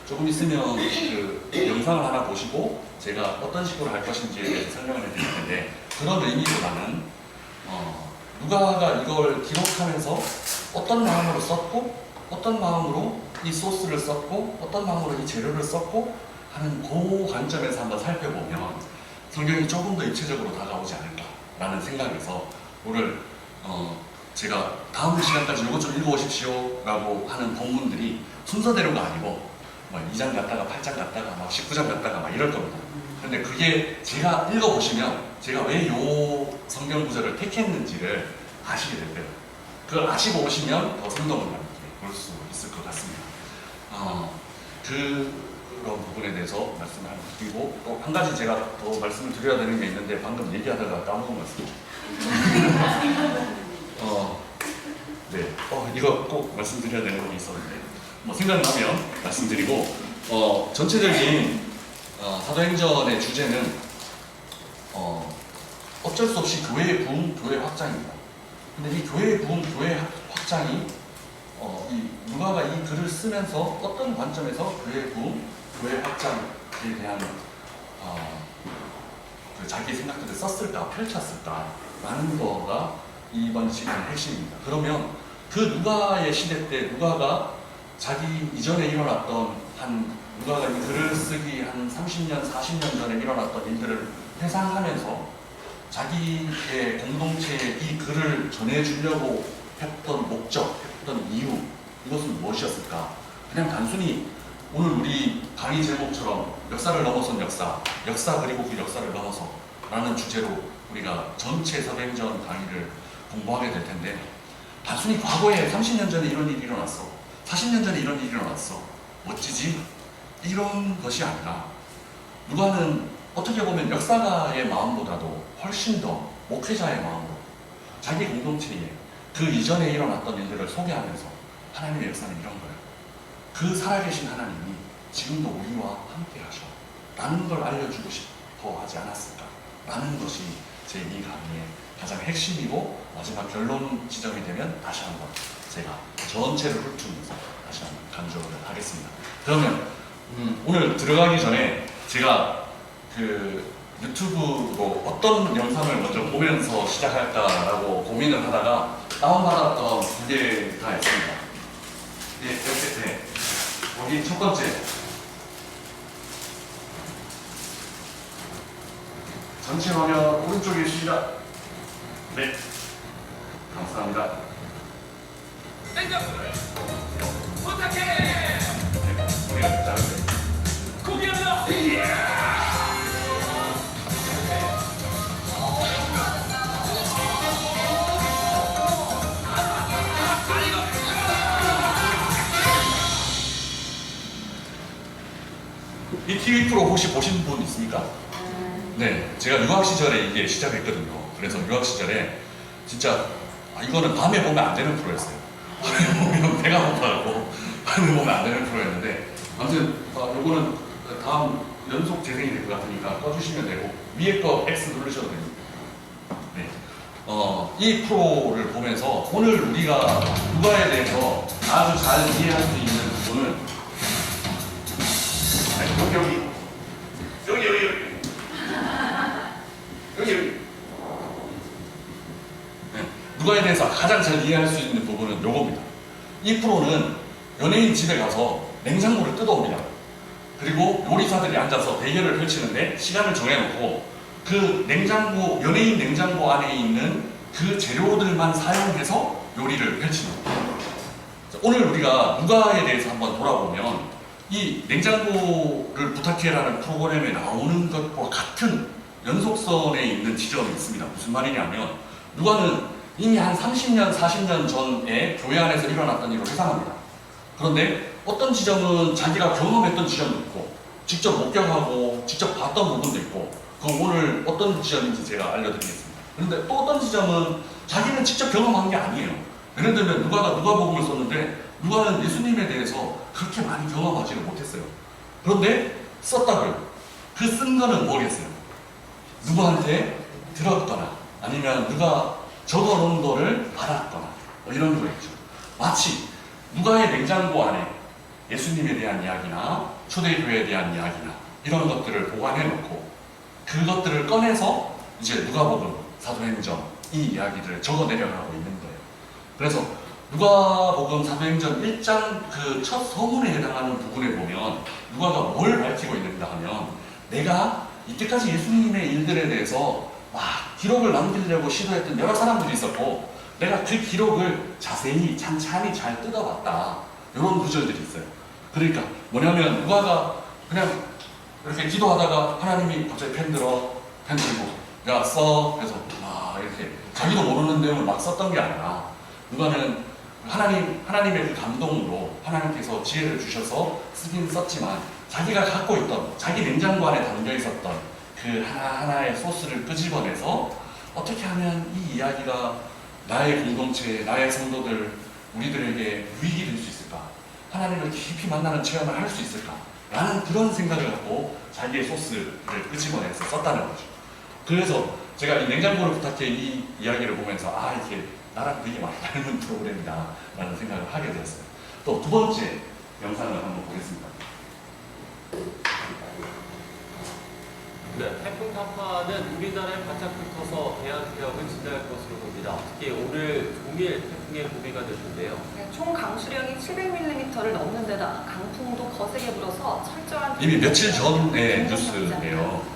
조금 있으면 그 영상을 하나 보시고 제가 어떤 식으로 할 것인지에 대해서 설명을 해드릴 텐데, 그런 의미보다는 누가가 이걸 기록하면서 어떤 마음으로 썼고 어떤 마음으로 이 소스를 썼고 어떤 마음으로 이 재료를 썼고 하는 그 관점에서 한번 살펴보면 성경이 조금 더 입체적으로 다가오지 않을까라는 생각에서 오늘 제가 다음 시간까지 이것 좀 읽어오십시오 라고 하는 본문들이 순서대로가 아니고 뭐 2장 갔다가 8장 갔다가 막 19장 갔다가 막 이럴 겁니다. 근데 그게 제가 읽어보시면 제가 왜 요 성경 구절을 택했는지를 아시게 될 거예요. 그걸 아시고 오시면 더 생동을 볼 수 있을 것 같습니다. 그런 부분에 대해서 말씀을 한번 드리고, 또 한 가지 제가 더 말씀을 드려야 되는 게 있는데 방금 얘기하다가 까먹은 것 같습니다. 네, 이거 꼭 말씀드려야 되는 게 있었는데 뭐 생각나면 말씀드리고, 전체적인 사도행전의 주제는 어쩔 수 없이 교회의 부흥, 교회 확장입니다. 근데 이 교회의 부흥, 교회 확장이 이 누가가 이 글을 쓰면서 어떤 관점에서 교회의 부흥, 교회 확장에 대한 그 자기 생각들을 썼을까, 펼쳤을까라는 거가 이번 시간의 핵심입니다. 그러면 그 누가의 시대 때 누가가 자기 이전에 일어났던 누가가 이 글을 쓰기 한 30년, 40년 전에 일어났던 일들을 회상하면서 자기의 공동체에 이 글을 전해주려고 했던 목적, 했던 이유, 이것은 무엇이었을까? 그냥 단순히 오늘 우리 강의 제목처럼 역사를 넘어선 역사 그리고 그 역사를 넘어서 라는 주제로 우리가 전체 사도행전 강의를 공부하게 될 텐데, 단순히 과거에 30년 전에 이런 일이 일어났어, 40년 전에 이런 일이 일어났어, 멋지지? 이런 것이 아니라 누가는 어떻게 보면 역사가의 마음보다도 훨씬 더 목회자의 마음으로 자기 공동체에 그 이전에 일어났던 일들을 소개하면서 하나님의 역사는 이런 거예요. 그 살아계신 하나님이 지금도 우리와 함께 하셔 라는 걸 알려주고 싶어 하지 않았을까 라는 것이 제 이 강의의 가장 핵심이고, 마지막 결론 지점이 되면 다시 한번 제가 전체를 훑으면서 다시 한번 강조를 하겠습니다. 그러면 오늘 들어가기 전에 제가 그 유튜브로 어떤 영상을 먼저 보면서 시작할까라고 고민을 하다가 다운받았던 두 개가 있습니다. 네. 여기 첫 번째, 전체 화면 오른쪽에 시작. 네, 감사합니다. 냉장고를 부탁해. 네, 우리가 잘했어요. 고기합니다. 이 TV 프로 혹시 보신 분 있습니까? 네, 제가 유학 시절에 이게 시작했거든요. 그래서 유학 시절에 진짜 이거는 밤에 보면 안 되는 프로였어요. 밤에 보면 배가 고파가고 밤에 보면 안 되는 프로였는데, 아무튼 요거는 다음 연속 재생이 될 것 같으니까 꺼주시면 되고, 위에 거 X 누르셔도 됩니다. 네, 이 프로를 보면서 오늘 우리가 누가에 대해서 아주 잘 이해할 수 있는 부분은 여기. 네, 누가에 대해서 가장 잘 이해할 수 있는 부분은 요겁니다. 이 프로는 연예인 집에 가서 냉장고를 뜯어옵니다. 그리고 요리사들이 앉아서 대결을 펼치는데 시간을 정해놓고 그 냉장고, 연예인 냉장고 안에 있는 그 재료들만 사용해서 요리를 펼칩니다. 오늘 우리가 누가에 대해서 한번 돌아보면 이 냉장고를 부탁해라는 프로그램에 나오는 것과 같은 연속선에 있는 지점이 있습니다. 무슨 말이냐면 누가는 이미 한 30년, 40년 전에 교회 안에서 일어났던 일을 회상합니다. 그런데 어떤 지점은 자기가 경험했던 지점도 있고 직접 목격하고 직접 봤던 부분도 있고, 그 오늘 어떤 지점인지 제가 알려드리겠습니다. 그런데 또 어떤 지점은 자기는 직접 경험한 게 아니에요. 예를 들면 누가가 누가복음을 썼는데 누가는 예수님에 대해서 그렇게 많이 경험하지를 못했어요. 그런데 썼다고요. 그 쓴 거는 뭐겠어요? 누구한테 들었거나 아니면 누가 적어놓은 거를 받았거나 뭐 이런 거겠죠. 마치 누가의 냉장고 안에 예수님에 대한 이야기나 초대교회에 대한 이야기나 이런 것들을 보관해 놓고 그것들을 꺼내서 이제 누가복음, 사도행전 이 이야기들을 적어 내려가고 있는 거예요. 그래서 누가복음 사도행전 1장 그 첫 서문에 해당하는 부분에 보면 누가가 뭘 밝히고 있는가 하면 내가 이때까지 예수님의 일들에 대해서 막 기록을 남기려고 시도했던 여러 사람들이 있었고 내가 그 기록을 자세히 찬찬히 잘 뜯어봤다. 이런 구절들이 있어요. 그러니까 뭐냐면 누가가 그냥 이렇게 기도하다가 하나님이 갑자기 펜 들고 야 써. 그래서 막 이렇게 자기도 모르는 내용을 막 썼던 게 아니라 누가는 하나님의 그 감동으로 하나님께서 지혜를 주셔서 쓰긴 썼지만 자기가 갖고 있던 자기 냉장고 안에 담겨 있었던 그 하나하나의 소스를 끄집어내서 어떻게 하면 이 이야기가 나의 공동체, 나의 성도들, 우리들에게 유익이 될 수 있을까? 하나님을 깊이 만나는 체험을 할 수 있을까? 라는 그런 생각을 갖고 자기의 소스를 끄집어내서 썼다는 거죠. 그래서 제가 이 냉장고를 부탁해 이 이야기를 보면서 이게 나랑 되게 많이 닮은 프로그램이다 라는 생각을 하게 되었어요. 또 두 번째 영상을 한번 보겠습니다. 네, 태풍 타파는 우리나라에 바짝 붙어서 대한개혁을 진행할 것으로 봅니다. 특히 오늘 종일 태풍의 고비가 될 텐데요. 네, 총 강수량이 700mm를 넘는 데다 강풍도 거세게 불어서 철저한 이미 며칠 전의 뉴스인데요.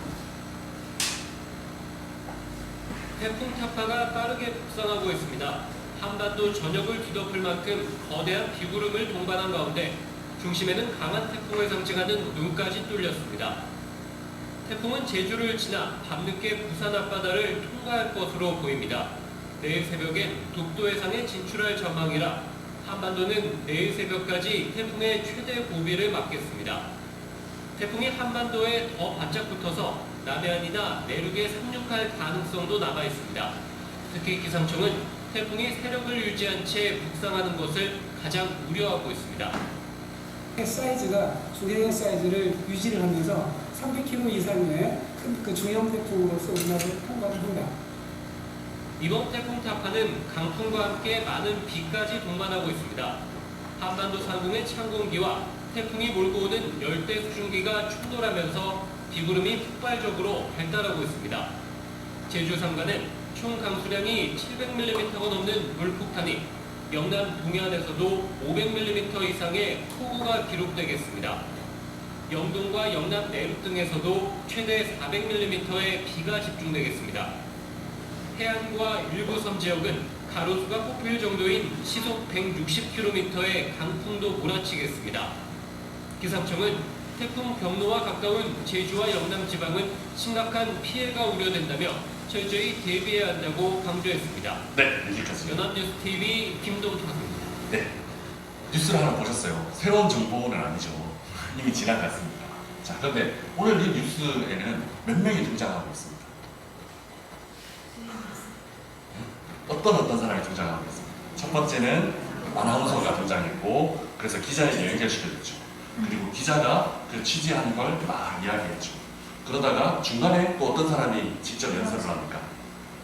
태풍 타파가 빠르게 북상하고 있습니다. 한반도 전역을 뒤덮을 만큼 거대한 비구름을 동반한 가운데 중심에는 강한 태풍을 상징하는 눈까지 뚫렸습니다. 태풍은 제주를 지나 밤늦게 부산 앞바다를 통과할 것으로 보입니다. 내일 새벽엔 독도 해상에 진출할 전망이라 한반도는 내일 새벽까지 태풍의 최대 고비를 맞겠습니다. 태풍이 한반도에 더 바짝 붙어서 남해안이나 내륙에 상륙할 가능성도 남아 있습니다. 특히 기상청은 태풍이 세력을 유지한 채 북상하는 것을 가장 우려하고 있습니다. 사이즈가 중형 사이즈를 유지를 하면서 300km 이상의 큰 그 중형 태풍으로서 우리나라를 통과를 한다. 이번 태풍 타파는 강풍과 함께 많은 비까지 동반하고 있습니다. 한반도 상공의 찬 공기와 태풍이 몰고 오는 열대 수증기가 충돌하면서 비구름이 폭발적으로 발달하고 있습니다. 제주 상간은 총 강수량이 700mm가 넘는 물폭탄이 영남 동해안에서도 500mm 이상의 폭우가 기록되겠습니다. 영동과 영남 내륙 등에서도 최대 400mm의 비가 집중되겠습니다. 해안과 일부 섬 지역은 가로수가 뽑힐 정도인 시속 160km의 강풍도 몰아치겠습니다. 기상청은 태풍 경로와 가까운 제주와 영남 지방은 심각한 피해가 우려된다며 철저히 대비해야 한다고 강조했습니다. 네, 여기까지. 연합뉴스TV 김동탁입니다. 네, 뉴스를 하나 보셨어요. 새로운 정보는 아니죠. 이미 지나갔습니다. 자, 그런데 오늘 이 뉴스에는 몇 명이 등장하고 있습니다. 어떤 사람이 등장하고 있습니다. 첫 번째는 아나운서가 등장했고, 그래서 기자에게 연결시켜줬죠. 그리고 기자가 그 취재한 걸 막 이야기했죠. 그러다가 중간에 또 어떤 사람이 직접 연설을 하니까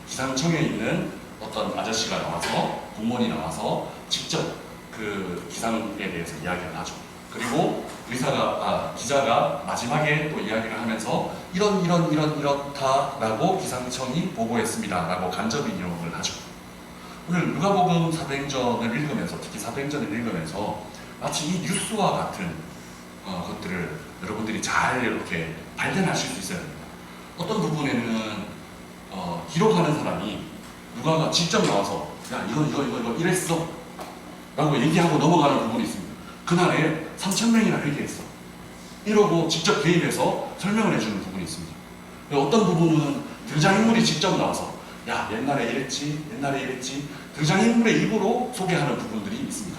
기상청에 있는 어떤 아저씨가 나와서, 공무원이 나와서 직접 그 기상에 대해서 이야기를 하죠. 그리고 기자가 마지막에 또 이야기를 하면서 이렇다라고 기상청이 보고했습니다 라고 간접히 인용을 하죠. 오늘 누가복음 사도행전을 읽으면서, 특히 사도행전을 읽으면서 마치 이 뉴스와 같은 것들을 여러분들이 잘 이렇게 발견하실 수 있어야 됩니다. 어떤 부분에는 기록하는 사람이 누가가 직접 나와서 야 이거 이랬어 라고 얘기하고 넘어가는 부분이 있습니다. 그날에 3,000명이나 회개했어 이러고 직접 개입해서 설명을 해주는 부분이 있습니다. 어떤 부분은 등장인물이 직접 나와서 야 옛날에 이랬지 등장인물의 입으로 소개하는 부분들이 있습니다.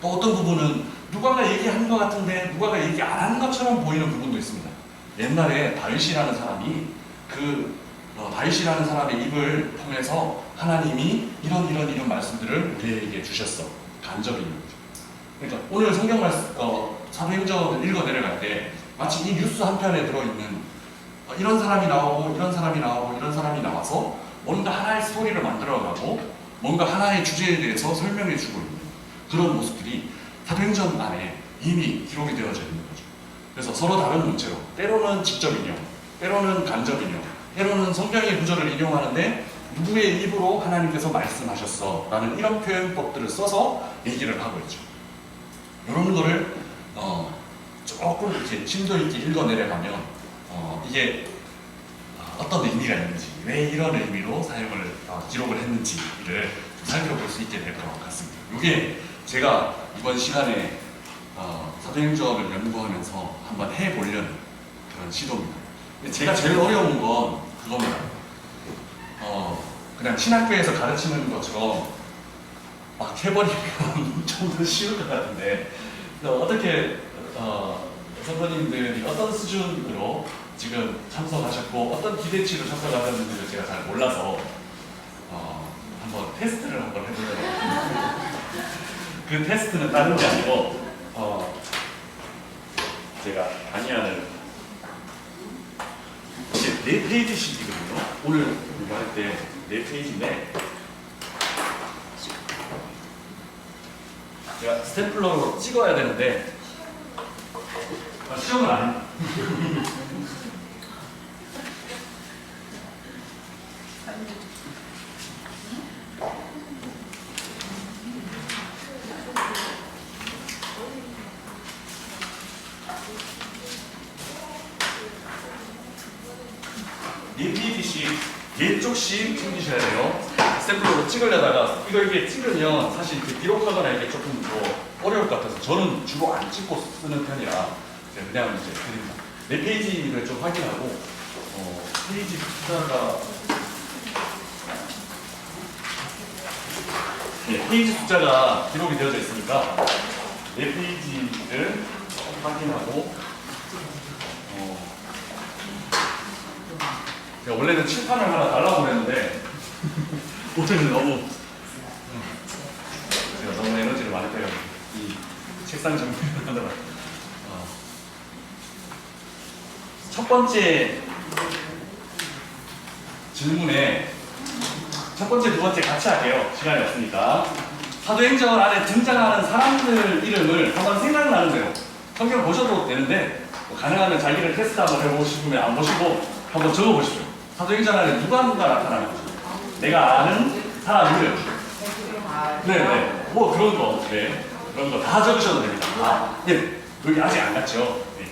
또 어떤 부분은 누가가 얘기한 것 같은데 누가가 얘기 안 한 것처럼 보이는 부분도 있습니다. 옛날에 다윗이라는 사람이 다윗이라는 사람의 입을 통해서 하나님이 이런 말씀들을 우리에게 주셨어. 간접이 있는 거죠. 그러니까 오늘 성경 말씀, 사도행전을 읽어 내려갈 때 마치 이 뉴스 한 편에 들어있는 이런 사람이 나오고 이런 사람이 나오고 이런 사람이 나와서 뭔가 하나의 스토리를 만들어가고 뭔가 하나의 주제에 대해서 설명해주고 있는 그런 모습들이 사도행전 안에 이미 기록이 되어져 있는 거죠. 그래서 서로 다른 문제로 때로는 직접 인용, 때로는 간접 인용, 때로는 성경의 구절을 인용하는데 누구의 입으로 하나님께서 말씀하셨어 라는 이런 표현법들을 써서 얘기를 하고 있죠. 이런 거를 조금 이렇게 심도 있게 읽어내려가면 이게 어떤 의미가 있는지, 왜 이런 의미로 사용을 기록을 했는지를 살펴볼 수 있게 될 것 같습니다. 이게 제가 이번 시간에 사도행전을 연구하면서 한번 해보려는 그런 시도입니다. 제가 제일 어려운 건 그겁니다. 그냥 신학교에서 가르치는 것처럼 막 해버리면 좀 더 쉬울 것 같은데 어떻게 선생님들이 어떤 수준으로 지금 참석하셨고 어떤 기대치로 참석하셨는지를 제가 잘 몰라서 한번 테스트를 한번 해보려고 합니다. 그 테스트는 다른 게 아니고 제가 강의안을 4페이지씩이거든요. 오늘 공부할 때 4페이지인데 제가 스태플러로 찍어야 되는데 시험을 안 해요. 네 페이지씩 4쪽씩 챙기셔야 돼요. 스태플러로 찍으려다가 이게 찍으면 사실 기록하거나 이게 조금 더 어려울 것 같아서 저는 주로 안 찍고 쓰는 편이라 그냥 이제 드립니다. 4페이지를 좀 확인하고 페이지 숫자가 페이지 숫자가 기록이 되어져 있으니까 4페이지를 확인하고 제가 원래는 칠판을 하나 달라고 그랬는데 오늘은 제가 너무 에너지를 많이 빼가지고 이 책상 정리를 하느라 첫 번째 질문에 첫 번째, 두 번째 같이 할게요. 시간이 없으니까. 사도행전 안에 등장하는 사람들 이름을 한번 생각나는 대로 성경 보셔도 되는데 가능하면 자기를 테스트 한번 해보시면 안 보시고 한번 적어보십시오. 사도행전 안에 누가 나타나는 거죠? 내가 아는 사람 이름. 네네. 뭐 그런 거. 네. 그런 거 다 적으셔도 됩니다. 네. 여기 아직 안 갔죠. 네.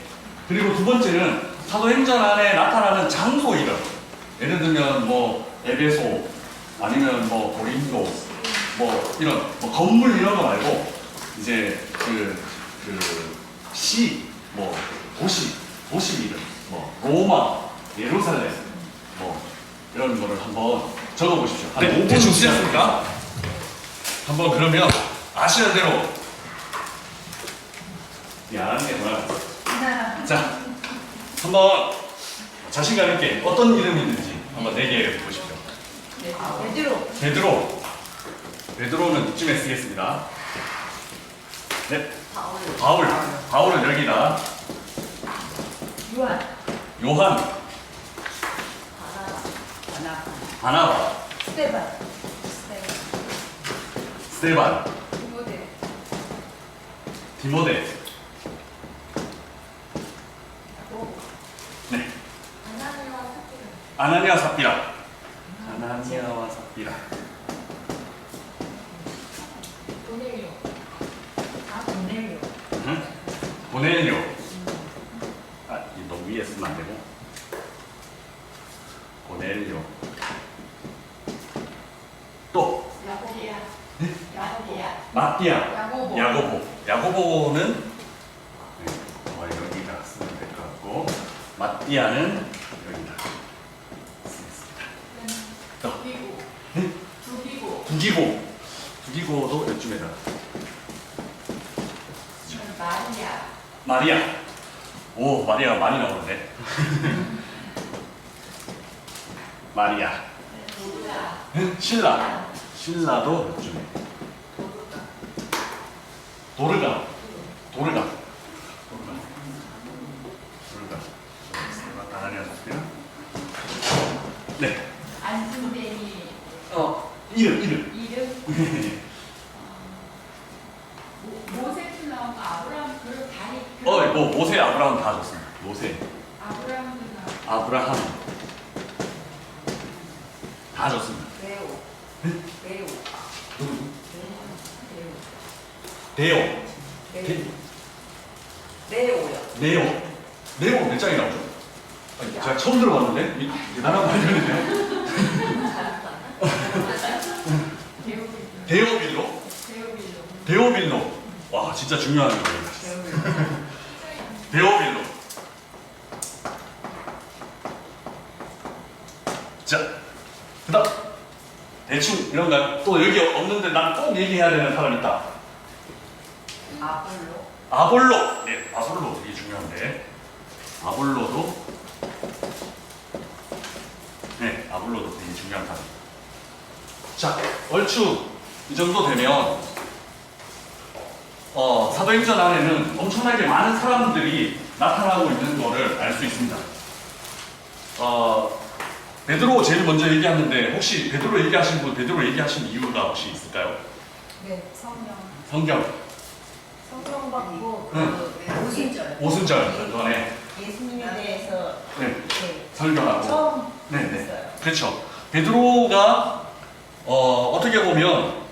그리고 두 번째는 사도행전 안에 나타나는 장소 이름. 예를 들면 뭐 에베소 아니면 뭐 고린도 뭐 이런 뭐 건물 이런 거 말고 이제 시 뭐 도시 이름 뭐 로마 예루살렘 뭐 이런 거를 한번 적어 보십시오. 한 5분 주셨습니까? 한번 그러면 아시는 대로 안 하는 게 뭐야? 자, 한번 자신감 있게 어떤 이름이 있는지 한번 얘기해 보십시오. 베드로는 이쯤에 쓰겠습니다. 네. 바울은 여기다. 요한. 바나바. 스테반. 디모데. 네. 아나니아와 삽비라. 고넬료. 이 너무 위에 쓰면 안 되고. 고넬료. 또. 마띠아. 야고보는 여기다 쓰면 될 것 같고, 마띠아는 여기다 쓰겠습니다. 또. 두기고도 이쯤에다. 마리아. 오, 마리아가 많이 나오는데. 마리아. 신라도 이쯤에. 도르가. 네. 안순뱅이 이름. 모세도 나오고 아브라함 그 모세, 아브라함 다 줬습니다. 모세, 아브라함 다 줬습니다. 누구? 데오. 네오 몇 장이 나오죠? 아니, 제가 처음 들어봤는데 대단한 발견이네요. 데오빌로. 와, 진짜 중요한 거예요. 데오빌로. 자, 그다음 대충 이런가요? 또 여기 없는데 난 꼭 얘기해야 되는 사람 있다. 아볼로. 네, 아볼로 되게 중요한데. 아볼로도 되게 중요한 사람. 자, 얼추 이 정도 되면 사도행전 안에는 엄청나게 많은 사람들이 나타나고 있는 거를 알 수 있습니다. 베드로 제일 먼저 얘기하는데 혹시 베드로 얘기하신 분, 베드로 얘기하신 이유가 혹시 있을까요? 네, 성경 받고 오순절 전에 예수님에 대해서 네, 설교하고 처음 네, 했어요. 그렇죠. 베드로가 어떻게 보면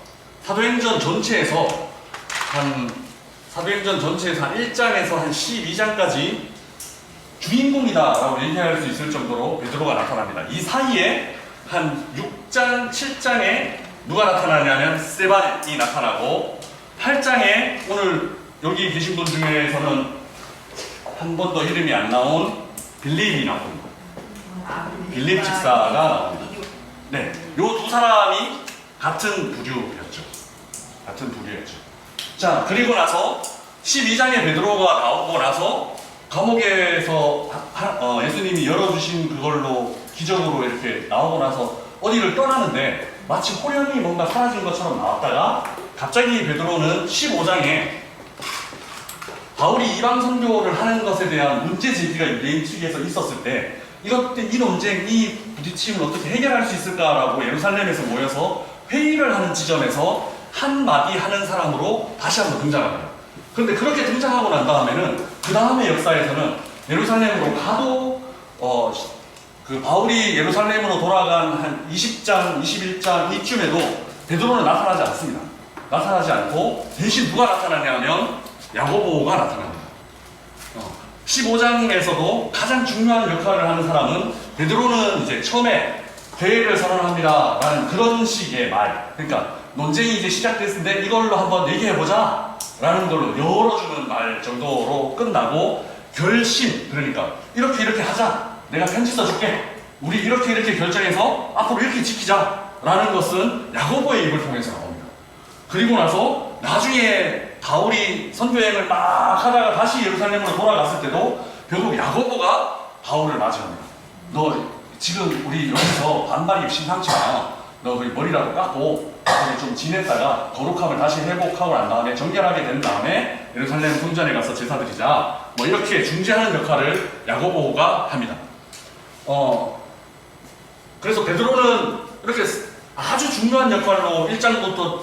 사도행전 전체에서 한 1장에서 한 12장까지 주인공이다라고 얘기할 수 있을 정도로 베드로가 나타납니다. 이 사이에 한 6장, 7장에 누가 나타나냐면 스데반이 나타나고 8장에 오늘 여기 계신 분 중에서는 한 번도 이름이 안 나온 빌립이 나옵니다. 빌립 집사가 나옵니다. 네, 요 두 사람이 같은 부류였죠. 자, 그리고 나서 12장에 베드로가 나오고 나서 감옥에서 예수님이 열어주신 그걸로 기적으로 이렇게 나오고 나서 어디를 떠나는데 마치 호련히 뭔가 사라진 것처럼 나왔다가 갑자기 베드로는 15장에 바울이 이방 선교를 하는 것에 대한 문제 제기가 유대인 측에서 있었을 때 이 논쟁, 이 부딪힘을 어떻게 해결할 수 있을까라고 예루살렘에서 모여서 회의를 하는 지점에서 한마디 하는 사람으로 다시 한번 등장합니다. 그런데 그렇게 등장하고 난 다음에는 그 다음의 역사에서는 예루살렘으로 가도 그 바울이 예루살렘으로 돌아간 한 20장, 21장 이쯤에도 베드로는 나타나지 않습니다. 나타나지 않고 대신 누가 나타나냐면 야고보가 나타납니다. 15장에서도 가장 중요한 역할을 하는 사람은 베드로는 이제 처음에 회의를 선언합니다 라는 그런 식의 말, 그러니까 논쟁이 이제 시작됐는데 이걸로 한번 얘기해보자 라는 걸로 열어주는 말 정도로 끝나고 결심, 그러니까 이렇게 하자, 내가 편지 써줄게, 우리 이렇게 결정해서 앞으로 이렇게 지키자 라는 것은 야고보의 입을 통해서 나옵니다. 그리고 나서 나중에 바울이 선교여행을 막 하다가 다시 예루살렘으로 돌아갔을 때도 결국 야고보가 바울을 맞이합니다. 너 지금 우리 여기서 반발이 심상치 않아. 너 머리라도 깎고 좀 지냈다가 거룩함을 다시 회복하고 난 다음에 정결하게 된 다음에 예루살렘 성전에 가서 제사 드리자. 뭐 이렇게 중재하는 역할을 야고보가 합니다. 그래서 베드로는 이렇게 아주 중요한 역할로 1장부터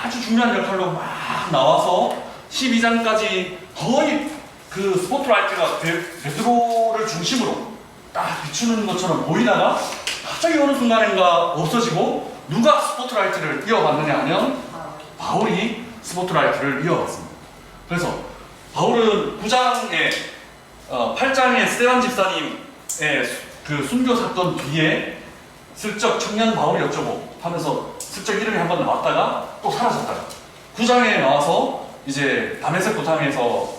아주 중요한 역할로 막 나와서 12장까지 거의 그 스포트라이트가 베드로를 중심으로 딱 비추는 것처럼 보이다가 갑자기 어느 순간인가 없어지고 누가 스포트라이트를 이어받느냐 하면 바울이 스포트라이트를 이어받습니다. 그래서 바울은 9장에 8장에 스데반 집사님의 그 순교 사건 뒤에 슬쩍 청년 바울이 어쩌고 하면서 슬쩍 이름이 한번 나왔다가 또 사라졌다가 9장에 나와서 이제 다메섹 도상에서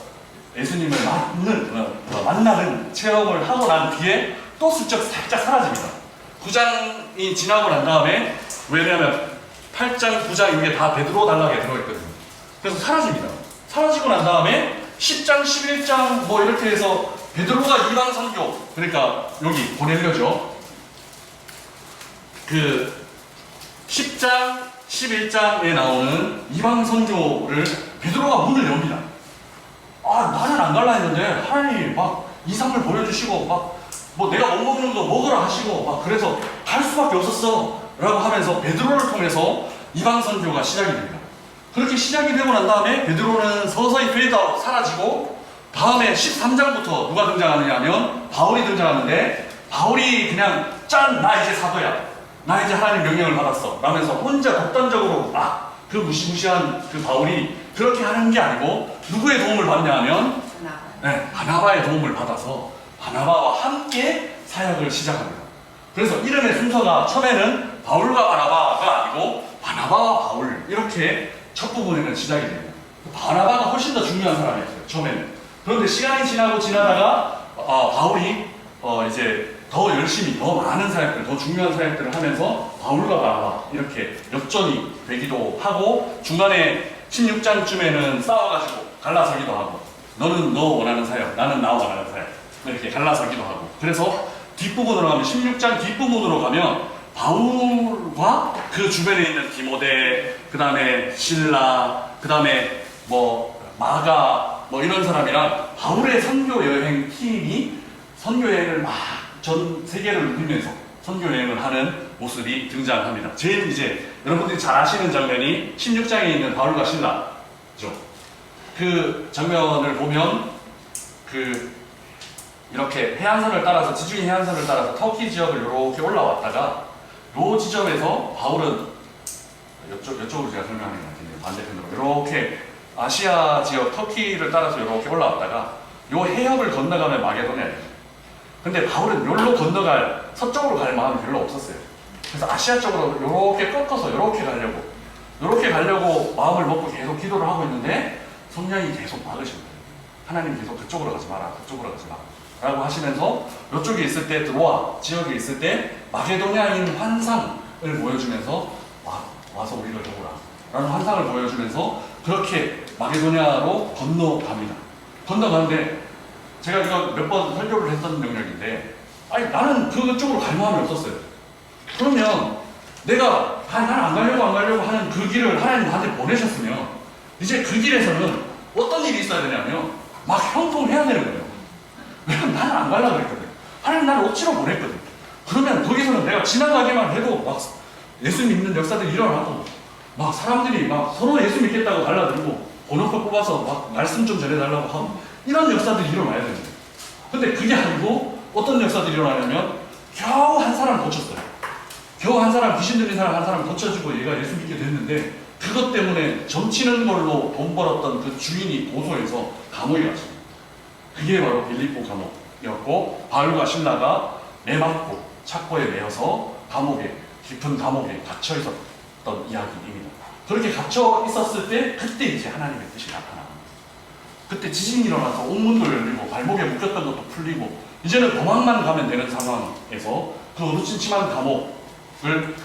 예수님을 만나는 체험을 하고 난 뒤에 또 슬쩍 살짝 사라집니다. 9장이 지나고 난 다음에, 왜냐하면 8장, 9장 이게 다 베드로 단락에 들어있거든요. 그래서 사라집니다. 사라지고 난 다음에 10장, 11장 뭐 이렇게 해서 베드로가 이방 선교, 그러니까 여기 보내려죠. 그 10장, 11장에 나오는 이방 선교를 베드로가 문을 엽니다. 나는 안 갈라 했는데 하나님이 막 이상을 보여주시고 막 뭐 내가 못 먹는 거 먹으라 하시고 막 그래서 갈 수밖에 없었어 라고 하면서 베드로를 통해서 이방 선교가 시작이 됩니다. 그렇게 시작이 되고 난 다음에 베드로는 서서히 페이드아웃 사라지고 다음에 13장부터 누가 등장하느냐 하면 바울이 등장하는데, 바울이 그냥 짠, 나 이제 사도야, 나 이제 하나님 명령을 받았어 라면서 혼자 독단적으로 그 무시무시한 그 바울이 그렇게 하는 게 아니고 누구의 도움을 받냐 하면 바나바의 도움을 받아서 바나바와 함께 사역을 시작합니다. 그래서 이름의 순서가 처음에는 바울과 바나바가 아니고 바나바와 바울, 이렇게 첫 부분에는 시작이 됩니다. 바나바가 훨씬 더 중요한 사람이었어요, 처음에는. 그런데 시간이 지나다가 바울이 이제 더 열심히 더 많은 사역들, 더 중요한 사역들을 하면서 바울과 바나바 이렇게 역전이 되기도 하고, 중간에 16장쯤에는 싸워가지고 갈라서기도 하고, 너는 너 원하는 사역, 나는 나 원하는 사역, 이렇게 갈라서기도 하고. 그래서 뒷부분으로 가면, 16장 뒷부분으로 가면 바울과 그 주변에 있는 디모데, 그 다음에 신라, 그 다음에 마가 이런 사람이랑 바울의 선교 여행 팀이 선교 여행을 막 전 세계를 누비면서 선교 여행을 하는 모습이 등장합니다. 제일 이제 여러분들이 잘 아시는 장면이 16장에 있는 바울과 신라죠. 그 장면을 보면 이렇게 해안선을 따라서, 지중해 해안선을 따라서 터키 지역을 이렇게 올라왔다가 요 지점에서 바울은 이쪽으로 제가 설명하는 것 같은데, 반대편으로 이렇게 아시아 지역 터키를 따라서 이렇게 올라왔다가 요 해협을 건너가면 마게도냐예요. 근데 바울은 여기로 건너갈, 서쪽으로 갈 마음이 별로 없었어요. 그래서 아시아 쪽으로 이렇게 꺾어서 이렇게 가려고 마음을 먹고 계속 기도를 하고 있는데 성령이 계속 막으신 거예요. 하나님 계속 그쪽으로 가지 마라, 그쪽으로 가지 마라 라고 하시면서 이쪽에 있을 때, 드로아 지역에 있을 때 마게도냐인 환상을 보여주면서 와서 우리를 도우라 라는 환상을 보여주면서 그렇게 마게도냐로 건너가는데, 제가 이거 몇 번 설교를 했던 영역인데, 나는 그쪽으로 갈 마음이 없었어요. 그러면 내가 나는 안 가려고 하는 그 길을 하나님 나한테 보내셨으면 이제 그 길에서는 어떤 일이 있어야 되냐면 막 형통해야 되는 거예요. 왜냐면 나는 안 가려고 그랬거든. 하나님 나를 억지로 보냈거든. 그러면 거기서는 내가 지나가기만 해도 막 예수 믿는 역사들이 일어나고, 막 사람들이 막 서로 예수 믿겠다고 달라들고 번호표 뽑아서 막 말씀 좀 전해달라고 하고, 이런 역사들이 일어나야 되는 거예요. 근데 그게 아니고 어떤 역사들이 일어나냐면 겨우 한 사람 고쳤어요. 겨우 한 사람, 귀신 들린 사람 한 사람 고쳐주고 얘가 예수 믿게 됐는데, 그것 때문에 점치는 걸로 돈 벌었던 그 주인이 고소해서 감옥에 갔습니다. 그게 바로 빌립보 감옥이었고, 바울과 신라가 매맞고 착고에 매여서 깊은 감옥에 갇혀 있었던 이야기입니다. 그렇게 갇혀 있었을 때 그때 이제 하나님의 뜻이 나타납니다. 그때 지진이 일어나서 옥문도 열리고 발목에 묶였던 것도 풀리고, 이제는 도망만 가면 되는 상황에서 그 어두침침한 감옥을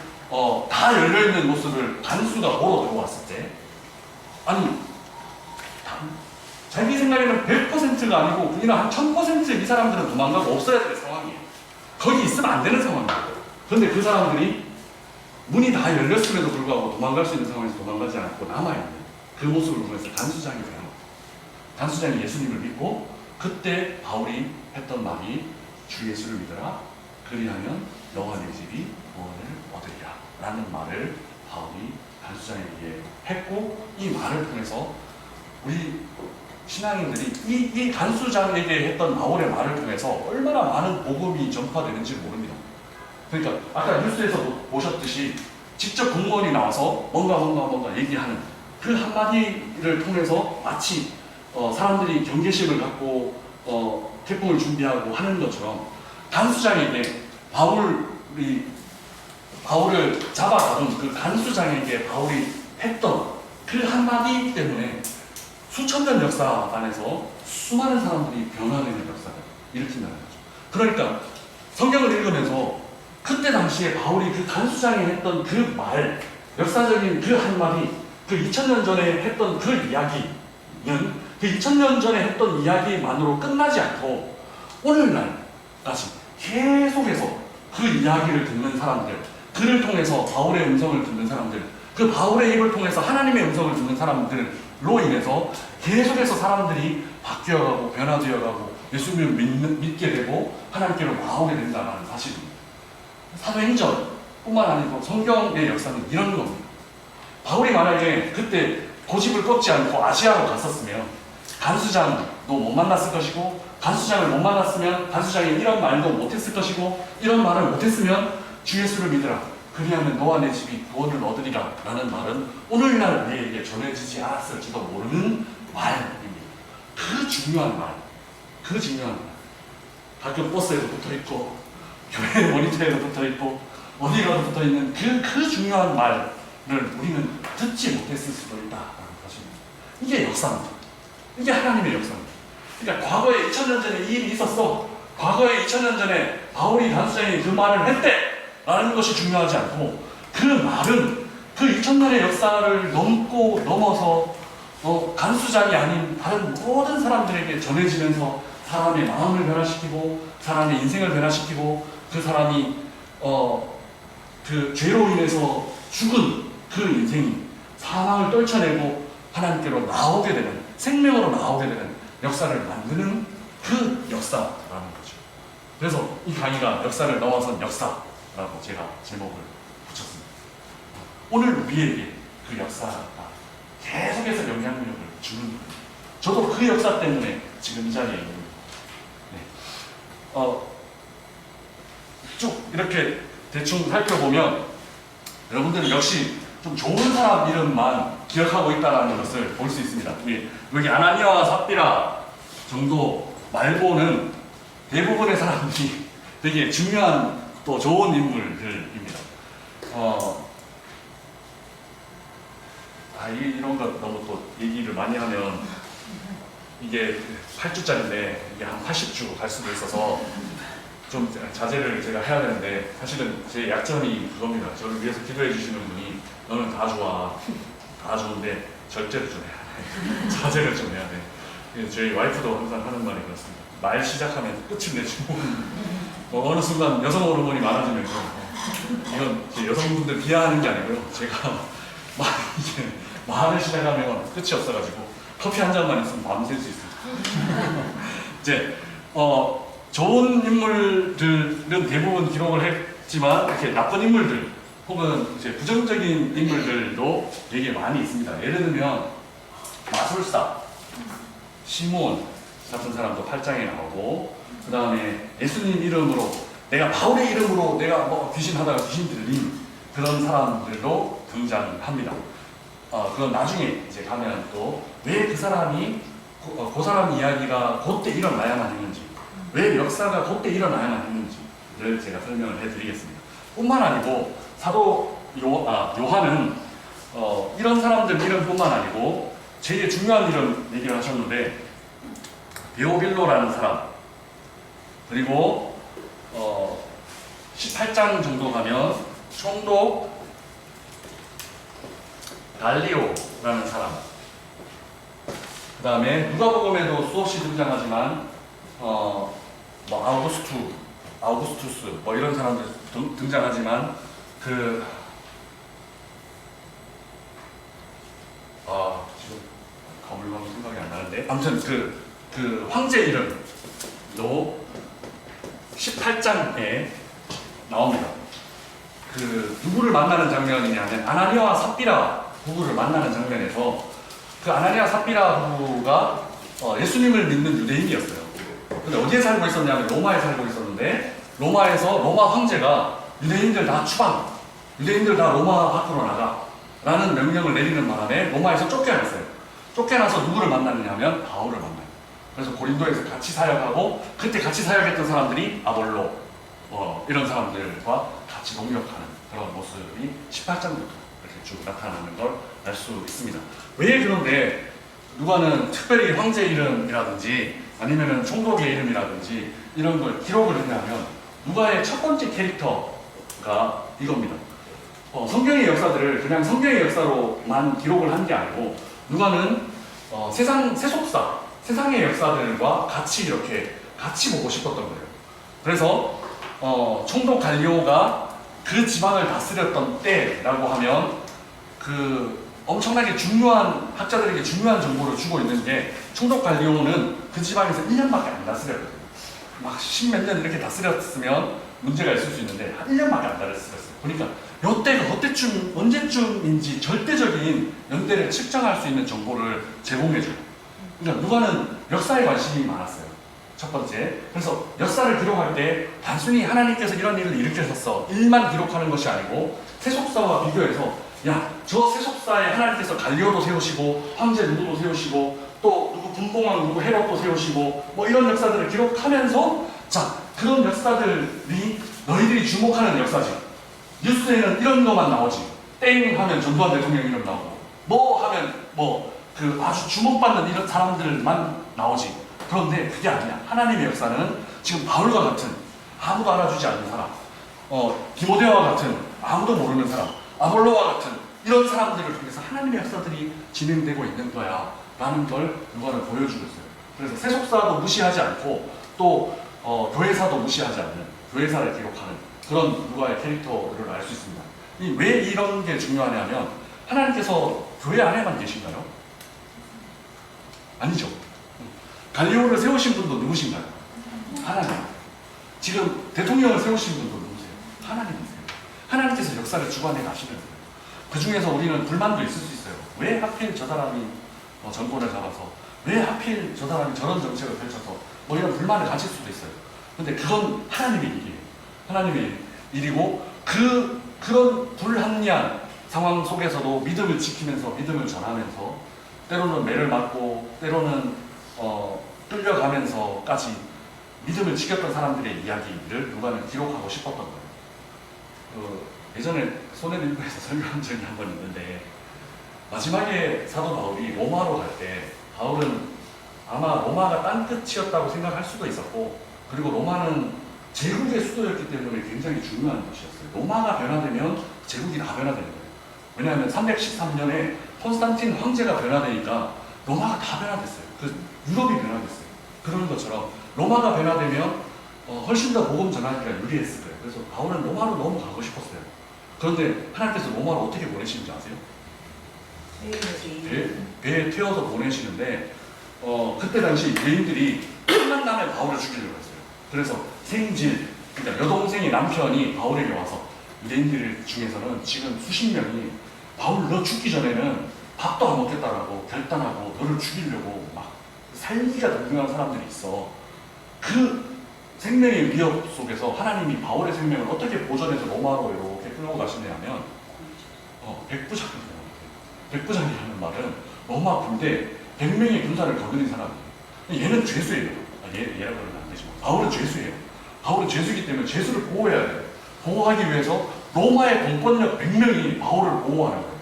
다 열려있는 모습을 간수가 보러 들어왔을 때, 자기 생각에는 100%가 아니고 그냥 한 1000% 이 사람들은 도망가고 없어야 될 상황이에요. 거기 있으면 안 되는 상황이에요. 그런데 그 사람들이 문이 다 열렸음에도 불구하고 도망갈 수 있는 상황에서 도망가지 않고 남아있는 그 모습을 보면서 간수장이 돼요. 간수장이 예수님을 믿고, 그때 바울이 했던 말이 주 예수를 믿어라, 그리하면 너와 내 집이 구원을 얻으리라 라는 말을 바울이 간수장에게 했고, 이 말을 통해서 우리 신앙인들이 이 간수장에게 했던 바울의 말을 통해서 얼마나 많은 복음이 전파되는지 모릅니다. 그러니까 아까 뉴스에서도 보셨듯이 직접 공무원이 나와서 뭔가 얘기하는 그 한마디를 통해서 마치 사람들이 경계심을 갖고 태풍을 준비하고 하는 것처럼, 간수장에게 바울을 잡아가둔 그 간수장에게 바울이 했던 그 한마디 때문에 수천 년 역사 안에서 수많은 사람들이 변화되는 역사를 일으킨다는 거죠. 그러니까 성경을 읽으면서 그때 당시에 바울이 그 간수장이 했던 그 말, 역사적인 그 한마디, 그 2000년 전에 했던 그 이야기는 그 2000년 전에 했던 이야기만으로 끝나지 않고 오늘날까지 계속해서 그 이야기를 듣는 사람들, 그를 통해서 바울의 음성을 듣는 사람들, 그 바울의 입을 통해서 하나님의 음성을 듣는 사람들로 인해서 계속해서 사람들이 바뀌어가고 변화되어가고 예수님을 믿게 되고 하나님께로 나오게 된다는 사실입니다. 사도행전뿐만 아니고 성경의 역사는 이런 겁니다. 바울이 만약에 그때 고집을 꺾지 않고 아시아로 갔었으면 간수장 못 만났을 것이고, 간수장을 못 만났으면 간수장이 이런 말도 못했을 것이고, 이런 말을 못했으면 주 예수를 믿으라, 그리하면 너와 내 집이 구원을 얻으리라 라는 말은 오늘날 우리에게 전해지지 않았을지도 모르는 말입니다. 그 중요한 말, 그 중요한 말. 가끔 버스에도 붙어있고 교회 모니터에도 붙어있고 어디 가도 붙어있는 그 중요한 말을 우리는 듣지 못했을 수도 있다라는 것입니다. 이게 역사입니다. 이게 하나님의 역사입니다. 그러니까 과거에 2000년 전에 이 일이 있었어, 과거에 2000년 전에 바울이 간수장이 그 말을 했대 라는 것이 중요하지 않고, 그 말은 그 2000년의 역사를 넘어서 간수장이 아닌 다른 모든 사람들에게 전해지면서 사람의 마음을 변화시키고 사람의 인생을 변화시키고, 그 사람이 그 죄로 인해서 죽은 그 인생이 사망을 떨쳐내고 하나님께로 나오게 되는, 생명으로 나오게 되는 역사를 만드는 그 역사라는 거죠. 그래서 이 강의가 역사를 넘어선 역사라고 제가 제목을 붙였습니다. 오늘 우리에게 그 역사가 계속해서 영향력을 주는 거예요. 저도 그 역사 때문에 지금 이 자리에 있는 거예요. 쭉 이렇게 대충 살펴보면 여러분들은 역시 좀 좋은 사람 이름만 기억하고 있다는 것을 볼 수 있습니다. 여기 아나니아와 삽비라 정도 말고는 대부분의 사람들이 되게 중요한 또 좋은 인물들입니다. 이런 거 너무 또 얘기를 많이 하면 이게 8주짜리인데 이게 한 80주 갈 수도 있어서 좀 자제를 제가 해야 되는데, 사실은 제 약점이 그겁니다. 저를 위해서 기도해 주시는 분이 너는 다 좋아, 다 좋은데 절제를 좀 해야 돼. 자제를 좀 해야 돼. 그래서 저희 와이프도 항상 하는 말이 그렇습니다. 말 시작하면 끝을 내주고 어느 순간 여성 호르몬이 많아지면서 이건 여성분들 비하하는 게 아니고요. 제가 이제 말을 시작하면 끝이 없어가지고 커피 한 잔만 있으면 밤샐 수 있습니다. 이제 좋은 인물들은 대부분 기록을 했지만 이렇게 나쁜 인물들 혹은 이제 부정적인 인물들도 되게 많이 있습니다. 예를 들면 마술사 시몬 같은 사람도 8장에 나오고, 그 다음에 예수님 이름으로 내가 바울의 이름으로 내가 귀신 하다가 귀신 들린 그런 사람들도 등장합니다. 그건 나중에 이제 가면 또 왜 그 사람이 그 사람 이야기가 그때 일어나야만 했는지, 왜 역사가 그때 일어나야만 했는지를 제가 설명을 해드리겠습니다. 뿐만 아니고 사도 요한은 이런 사람들 이름뿐만 아니고 제일 중요한 이름 얘기를 하셨는데, 데오빌로라는 사람, 그리고 18장 정도 가면 총독 갈리오라는 사람, 그 다음에 누가복음에도 수없이 등장하지만 아우구스투스 이런 사람들 등장하지만 지금 가물가물 생각이 안 나는데, 아무튼 그 황제 이름도 18장에 나옵니다. 누구를 만나는 장면이냐면 아나니아와 삽비라 부부를 만나는 장면에서 그 아나니아 삽비라 부부가 예수님을 믿는 유대인이었어요. 근데 어디에 살고 있었냐면 로마에 살고 있었는데, 로마에서 로마 황제가 유대인들 다 추방, 유대인들 다 로마 밖으로 나가 라는 명령을 내리는 바람에 로마에서 쫓겨났어요. 쫓겨나서 누구를 만나느냐면 바울을 만나요. 그래서 고린도에서 같이 사역하고, 그때 같이 사역했던 사람들이 아볼로 이런 사람들과 같이 동역하는 그런 모습이 18장부터 이렇게 쭉 나타나는 걸 알 수 있습니다. 왜 그런데 누가는 특별히 황제 이름이라든지 아니면은 총독의 이름이라든지 이런 걸 기록을 했냐면, 누가의 첫 번째 캐릭터가 이겁니다. 성경의 역사들을 그냥 성경의 역사로만 기록을 한 게 아니고, 누가는 세속사, 세상의 역사들과 같이 보고 싶었던 거예요. 그래서 총독 갈리오가 그 지방을 다스렸던 때라고 하면 엄청나게 중요한, 학자들에게 중요한 정보를 주고 있는 게, 총독 갈리오는 그 지방에서 1년밖에 안 다스렸거든요. 막 10몇 년 이렇게 다스렸으면 문제가 있을 수 있는데 한 1년밖에 안 다스렸어요. 그러니까 이때가 언제쯤인지 절대적인 연대를 측정할 수 있는 정보를 제공해줘요. 그러니까 누가는 역사에 관심이 많았어요. 첫 번째. 그래서 역사를 기록할 때 단순히 하나님께서 이런 일을 일으키셨어 일만 기록하는 것이 아니고 세속사와 비교해서 야, 저 세속사에 하나님께서 갈리오도 세우시고 황제 누구도 세우시고 또 누구 분봉왕 누구 헤롯도 세우시고 뭐 이런 역사들을 기록하면서 자, 그런 역사들이 너희들이 주목하는 역사지. 뉴스에는 이런 것만 나오지. 땡 하면 전두환 대통령 이름 나오고 뭐 하면 뭐 그 아주 주목받는 이런 사람들만 나오지. 그런데 그게 아니야. 하나님의 역사는 지금 바울과 같은 아무도 알아주지 않는 사람, 디모데와 같은 아무도 모르는 사람, 아볼로와 같은 이런 사람들을 통해서 하나님의 역사들이 진행되고 있는 거야 라는 걸 누가는 보여주고 있어요. 그래서 세속사도 무시하지 않고 또 교회사도 무시하지 않는 교회사를 기록하는 그런 누가의 캐릭터를 알 수 있습니다. 왜 이런 게 중요하냐면 하나님께서 교회 안에만 계신가요? 아니죠. 갈리오를 세우신 분도 누구신가요? 하나님. 지금 대통령을 세우신 분도 누구세요? 하나님이세요. 하나님께서 역사를 주관해 가시는 거예요. 그 중에서 우리는 불만도 있을 수 있어요. 왜 하필 저 사람이 정권을 잡아서 왜 하필 저 사람이 저런 정책을 펼쳐서 뭐 이런 불만을 가질 수도 있어요. 근데 그건 하나님의 일이에요. 하나님의 일이고 그런 불합리한 상황 속에서도 믿음을 지키면서 믿음을 전하면서 때로는 매를 맞고 때로는 끌려가면서까지 믿음을 지켰던 사람들의 이야기를 누가는 기록하고 싶었던 거예요. 예전에 손해일보에서 설교한 적이 한 번 있는데 마지막에 사도 바울이 로마로 갈 때 바울은 아마 로마가 땅끝이었다고 생각할 수도 있었고 그리고 로마는 제국의 수도였기 때문에 굉장히 중요한 도시였어요. 로마가 변화되면 제국이 다 변화되는 거예요. 왜냐하면 313년에 콘스탄틴 황제가 변화되니까 로마가 다 변화됐어요. 그 유럽이 변화됐어요. 그런 것처럼 로마가 변화되면 훨씬 더 복음 전하기가 유리했을 거예요. 그래서 바울은 로마로 너무 가고 싶었어요. 그런데 하나님께서 로마로 어떻게 보내시는지 아세요? 배에 태워서 보내시는데 그때 당시 유대인들이 한 남의 바울을 죽이려고 했어요. 그래서 생질, 그러니까 여동생의 남편이 바울에게 와서 유대인들 중에서는 지금 수십 명이 바울 너 죽기 전에는 밥도 안 먹겠다라고 결단하고 너를 죽이려고 막 살기가 등등한 사람들이 있어. 그 생명의 위협 속에서 하나님이 바울의 생명을 어떻게 보존해서 로마로 이렇게 끌고 가시냐면 백부장이에요. 백부장이라는 말은 로마 군대 100명의 군사를 거느린 사람이에요. 얘는 죄수예요. 얘라고 하면 안 되지만 바울은 죄수예요. 바울은 죄수이기 때문에 죄수를 보호해야 돼요. 보호하기 위해서 로마의 공권력 100명이 바울을 보호하는 거예요.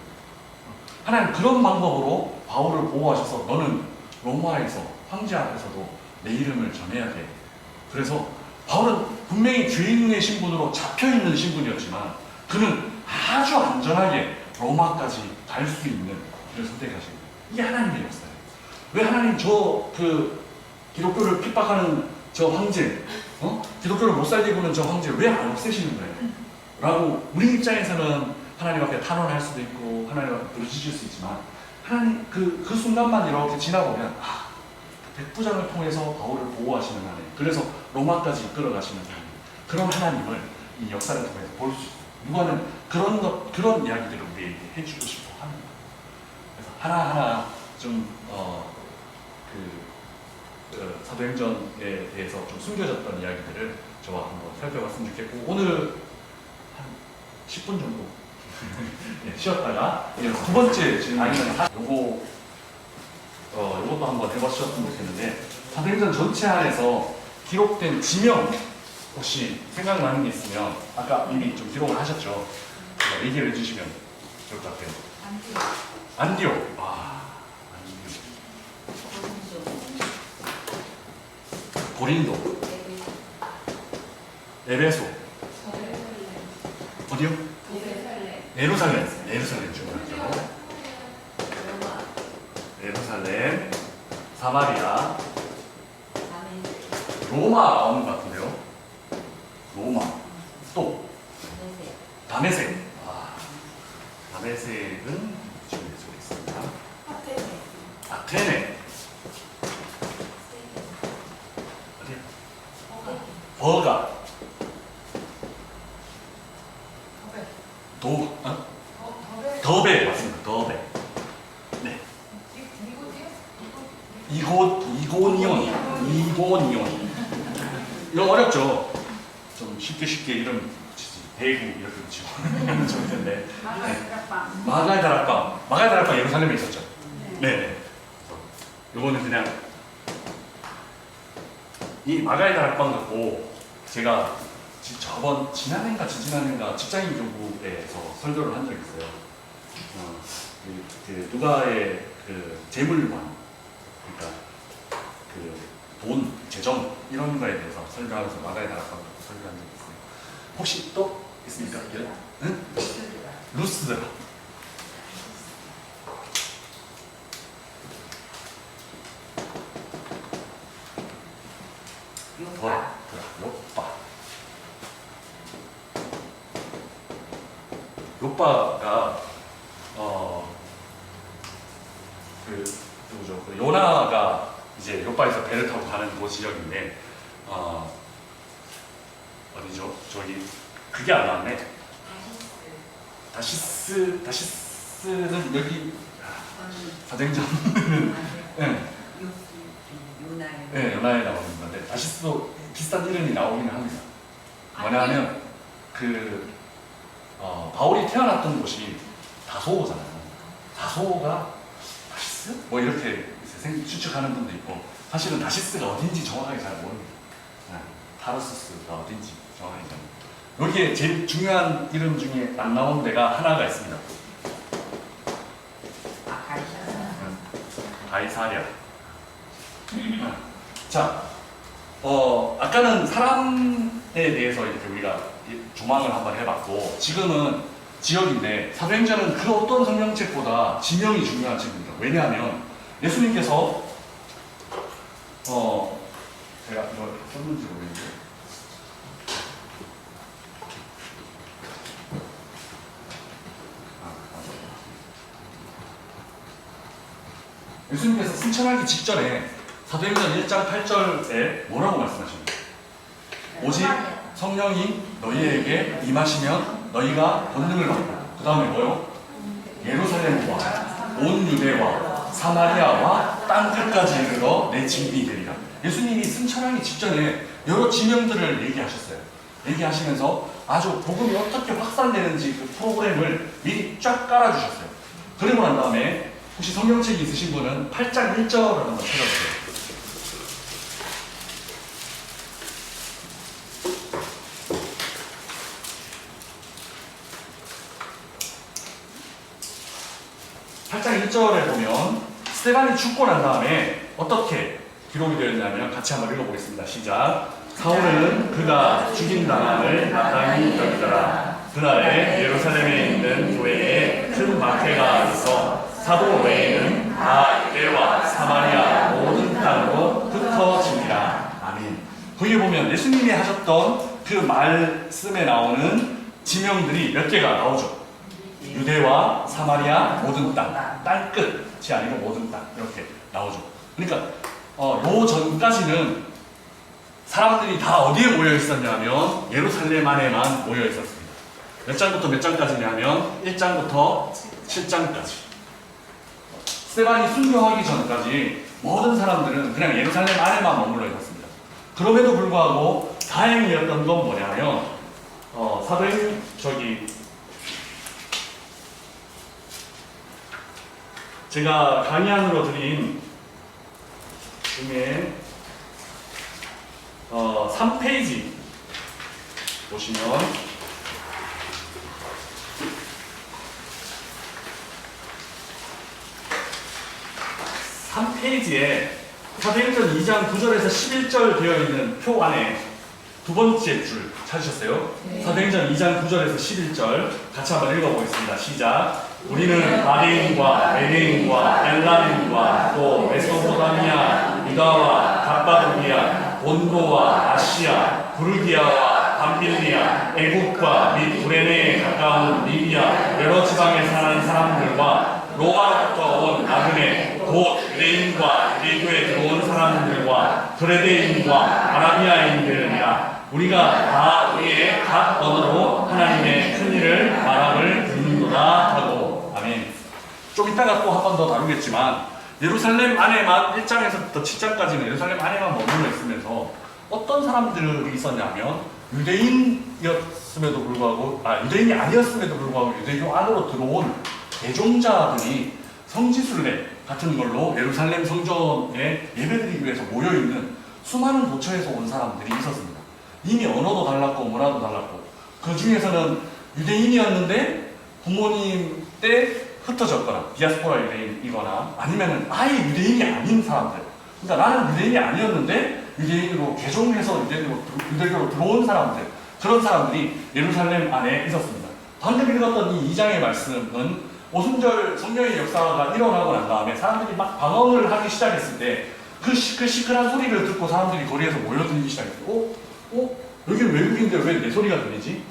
하나님 그런 방법으로 바울을 보호하셔서 너는 로마에서 황제 앞에서도 내 이름을 전해야 돼. 그래서 바울은 분명히 죄인의 신분으로 잡혀있는 신분이었지만 그는 아주 안전하게 로마까지 갈 수 있는 길을 선택하신 거예요. 이게 하나님의 역사예요. 왜 하나님 기독교를 핍박하는 저 황제, 기독교를 못 살리고는 저 황제 왜 안 없애시는 거예요? 라고 우리 입장에서는 하나님 앞에 탄원할 수도 있고 하나님 앞에 부르짖을 수 있지만 하나님 그 순간만 이렇게 지나보면 백부장을 통해서 바울을 보호하시는 하나님, 그래서 로마까지 이끌어가시는 하나님, 그런 하나님을 이 역사를 통해서 볼 수 있어요. 누가는 그런 이야기들을 우리에게 해주고 싶어 하는 거예요. 그래서 하나하나 좀 사도행전에 대해서 좀 숨겨졌던 이야기들을 저와 한번 살펴봤으면 좋겠고 오늘 한 10분 정도 쉬었다가 두 번째 질문은 요것도 한번 해보셨으면 좋겠는데 사도행전 전체 안에서 기록된 지명 혹시 생각나는 게 있으면 아까 이미 좀 기록을 하셨죠? 얘기를 해주시면 좋을 것 같아요. 안디옥. 고린도, 에베소, 어디요? 예루살렘 중요하죠. 예루살렘, 사마리아, 로마 나오는 것 같은데요. 로마, 또 다메섹. 다메섹은 중에서 있습니다. 아테네. 버가. 더베 맞습니다. 더베. 네. 이곳 이거 어렵죠? 좀 쉽게 이름 붙이지. 대구 이렇게 붙이고 좋을 텐데. 마가의 다락방. 마가의 다락방 예루살렘에 있었죠? 네. 요거는 그냥 이 마가의 다락방 갖고 제가 지난해인가 지지난해인가 직장인 교부에서 설교를 한 적이 있어요. 그 누가의 그 재물관, 그러니까 그 돈, 재정 이런 거에 대해서 설교하면서 마가의 다락방 설교한 적이 있어요. 혹시 또 있습니까? 응? 루스드라. 요빠가 그 누구죠? 그 요나가 이제 요빠에서 배를 타고 가는 그 지역인데 어디죠? 저기 그게 안 나왔네. 다시스는 여기 사쟁전. 네. 네, 요나에 나오는 건데 다시스도 비슷한 이름이 나오긴 합니다. 뭐냐면 그 바울이 태어났던 곳이 다소잖아요. 다소가 다시스? 뭐 이렇게 추측하는 분도 있고 사실은 다시스가 어딘지 정확하게 잘 모릅니다. 타르수스가 어딘지 정확하게 잘 모릅니다. 여기에 제일 중요한 이름 중에 안 나온 데가 하나가 있습니다. 가이사랴. 자, 아까는 사람에 대해서 이렇게 우리가 조망을 한번 해봤고 지금은 지역인데 사도행전은 그 어떤 성경책보다 지명이 중요한 책입니다. 왜냐하면 예수님께서 제가 이거 썼는지 모르겠는데 예수님께서 승천하기 직전에 사도행전 1장 8절에 뭐라고 말씀하십니까? 오직 성령이 너희에게 임하시면 너희가 권능을 받고 그 다음에 뭐요? 예루살렘과 온 유대와 사마리아와 땅끝까지 이르러 내 증인이 되리라. 예수님이 승천하기 직전에 여러 지명들을 얘기하셨어요. 얘기하시면서 아주 복음이 어떻게 확산되는지 그 프로그램을 미리 쫙 깔아주셨어요. 그리고 난 다음에 혹시 성경책이 있으신 분은 8장 1절을 한번 찾아보세요. 팔장 1절에 보면 스데반이 죽고 난 다음에 어떻게 기록이 되었냐면 같이 한번 읽어보겠습니다. 시작. 사울은 그가 죽인 당함을 마땅히 여기더라. 그날에 예루살렘에 있는 교회에 큰 박해가 있어 사도 외에는 다 유대와 사마리아 모든 땅으로 흩어지니라. 아멘. 거기에 보면 예수님이 하셨던 그 말씀에 나오는 지명들이 몇 개가 나오죠. 유대와 사마리아 모든 땅, 땅끝이 아니고 모든 땅 이렇게 나오죠. 그러니까 요 전까지는 사람들이 다 어디에 모여 있었냐면 예루살렘 안에만 모여 있었습니다. 몇 장부터 몇 장까지냐면 1장부터 7장까지. 스데반이 순교하기 전까지 모든 사람들은 그냥 예루살렘 안에만 머물러 있었습니다. 그럼에도 불구하고 다행이었던 건 뭐냐면 사도행 제가 강의안으로 드린 중에 3페이지 보시면 3페이지에 사도행전 2장 9절에서 11절 되어 있는 표 안에 두 번째 줄 찾으셨어요? 네. 사도행전 2장 9절에서 11절 같이 한번 읽어보겠습니다. 시작. 우리는 바데인과 에데인과 엘라민과 또 메소포타미아, 유다와 갑바도기아, 본도와 아시아, 부르기아와 밤빌리아, 애국과 및 구레네에 가까운 리비아 여러 지방에 사는 사람들과 로마로부터 온 나그네 곧 유대인과 유대교에 들어온 사람들과 그레데인과 아라비아인들이라 우리가 다 우리의 각 언어로 하나님의 큰 일을 말함을 듣는도다 하고. 아멘. 좀 이따가 또 한 번 더 다루겠지만 예루살렘 안에만 1장에서부터 7장까지는 예루살렘 안에만 머물러 있으면서 어떤 사람들이 있었냐면 유대인이었음에도 불구하고 유대인이 아니었음에도 불구하고 유대교 안으로 들어온 대종자들이 성지순례 같은 걸로 예루살렘 성전에 예배드리기 위해서 모여있는 수많은 도처에서 온 사람들이 있었습니다. 이미 언어도 달랐고 문화도 달랐고 그 중에서는 유대인이었는데 부모님 때 흩어졌거나 디아스포라 유대인이거나 아니면 아예 유대인이 아닌 사람들, 그러니까 나는 유대인이 아니었는데 유대인으로 개종해서 유대교로 들어온 사람들, 그런 사람들이 예루살렘 안에 있었습니다. 방금 읽었던 이 2장의 말씀은 오순절 성령의 역사가 일어나고 난 다음에 사람들이 막 방언을 하기 시작했을 때 그 시끌한 소리를 듣고 사람들이 거리에서 모여들기 시작했어요. 여기는 외국인데 왜 내 소리가 들리지?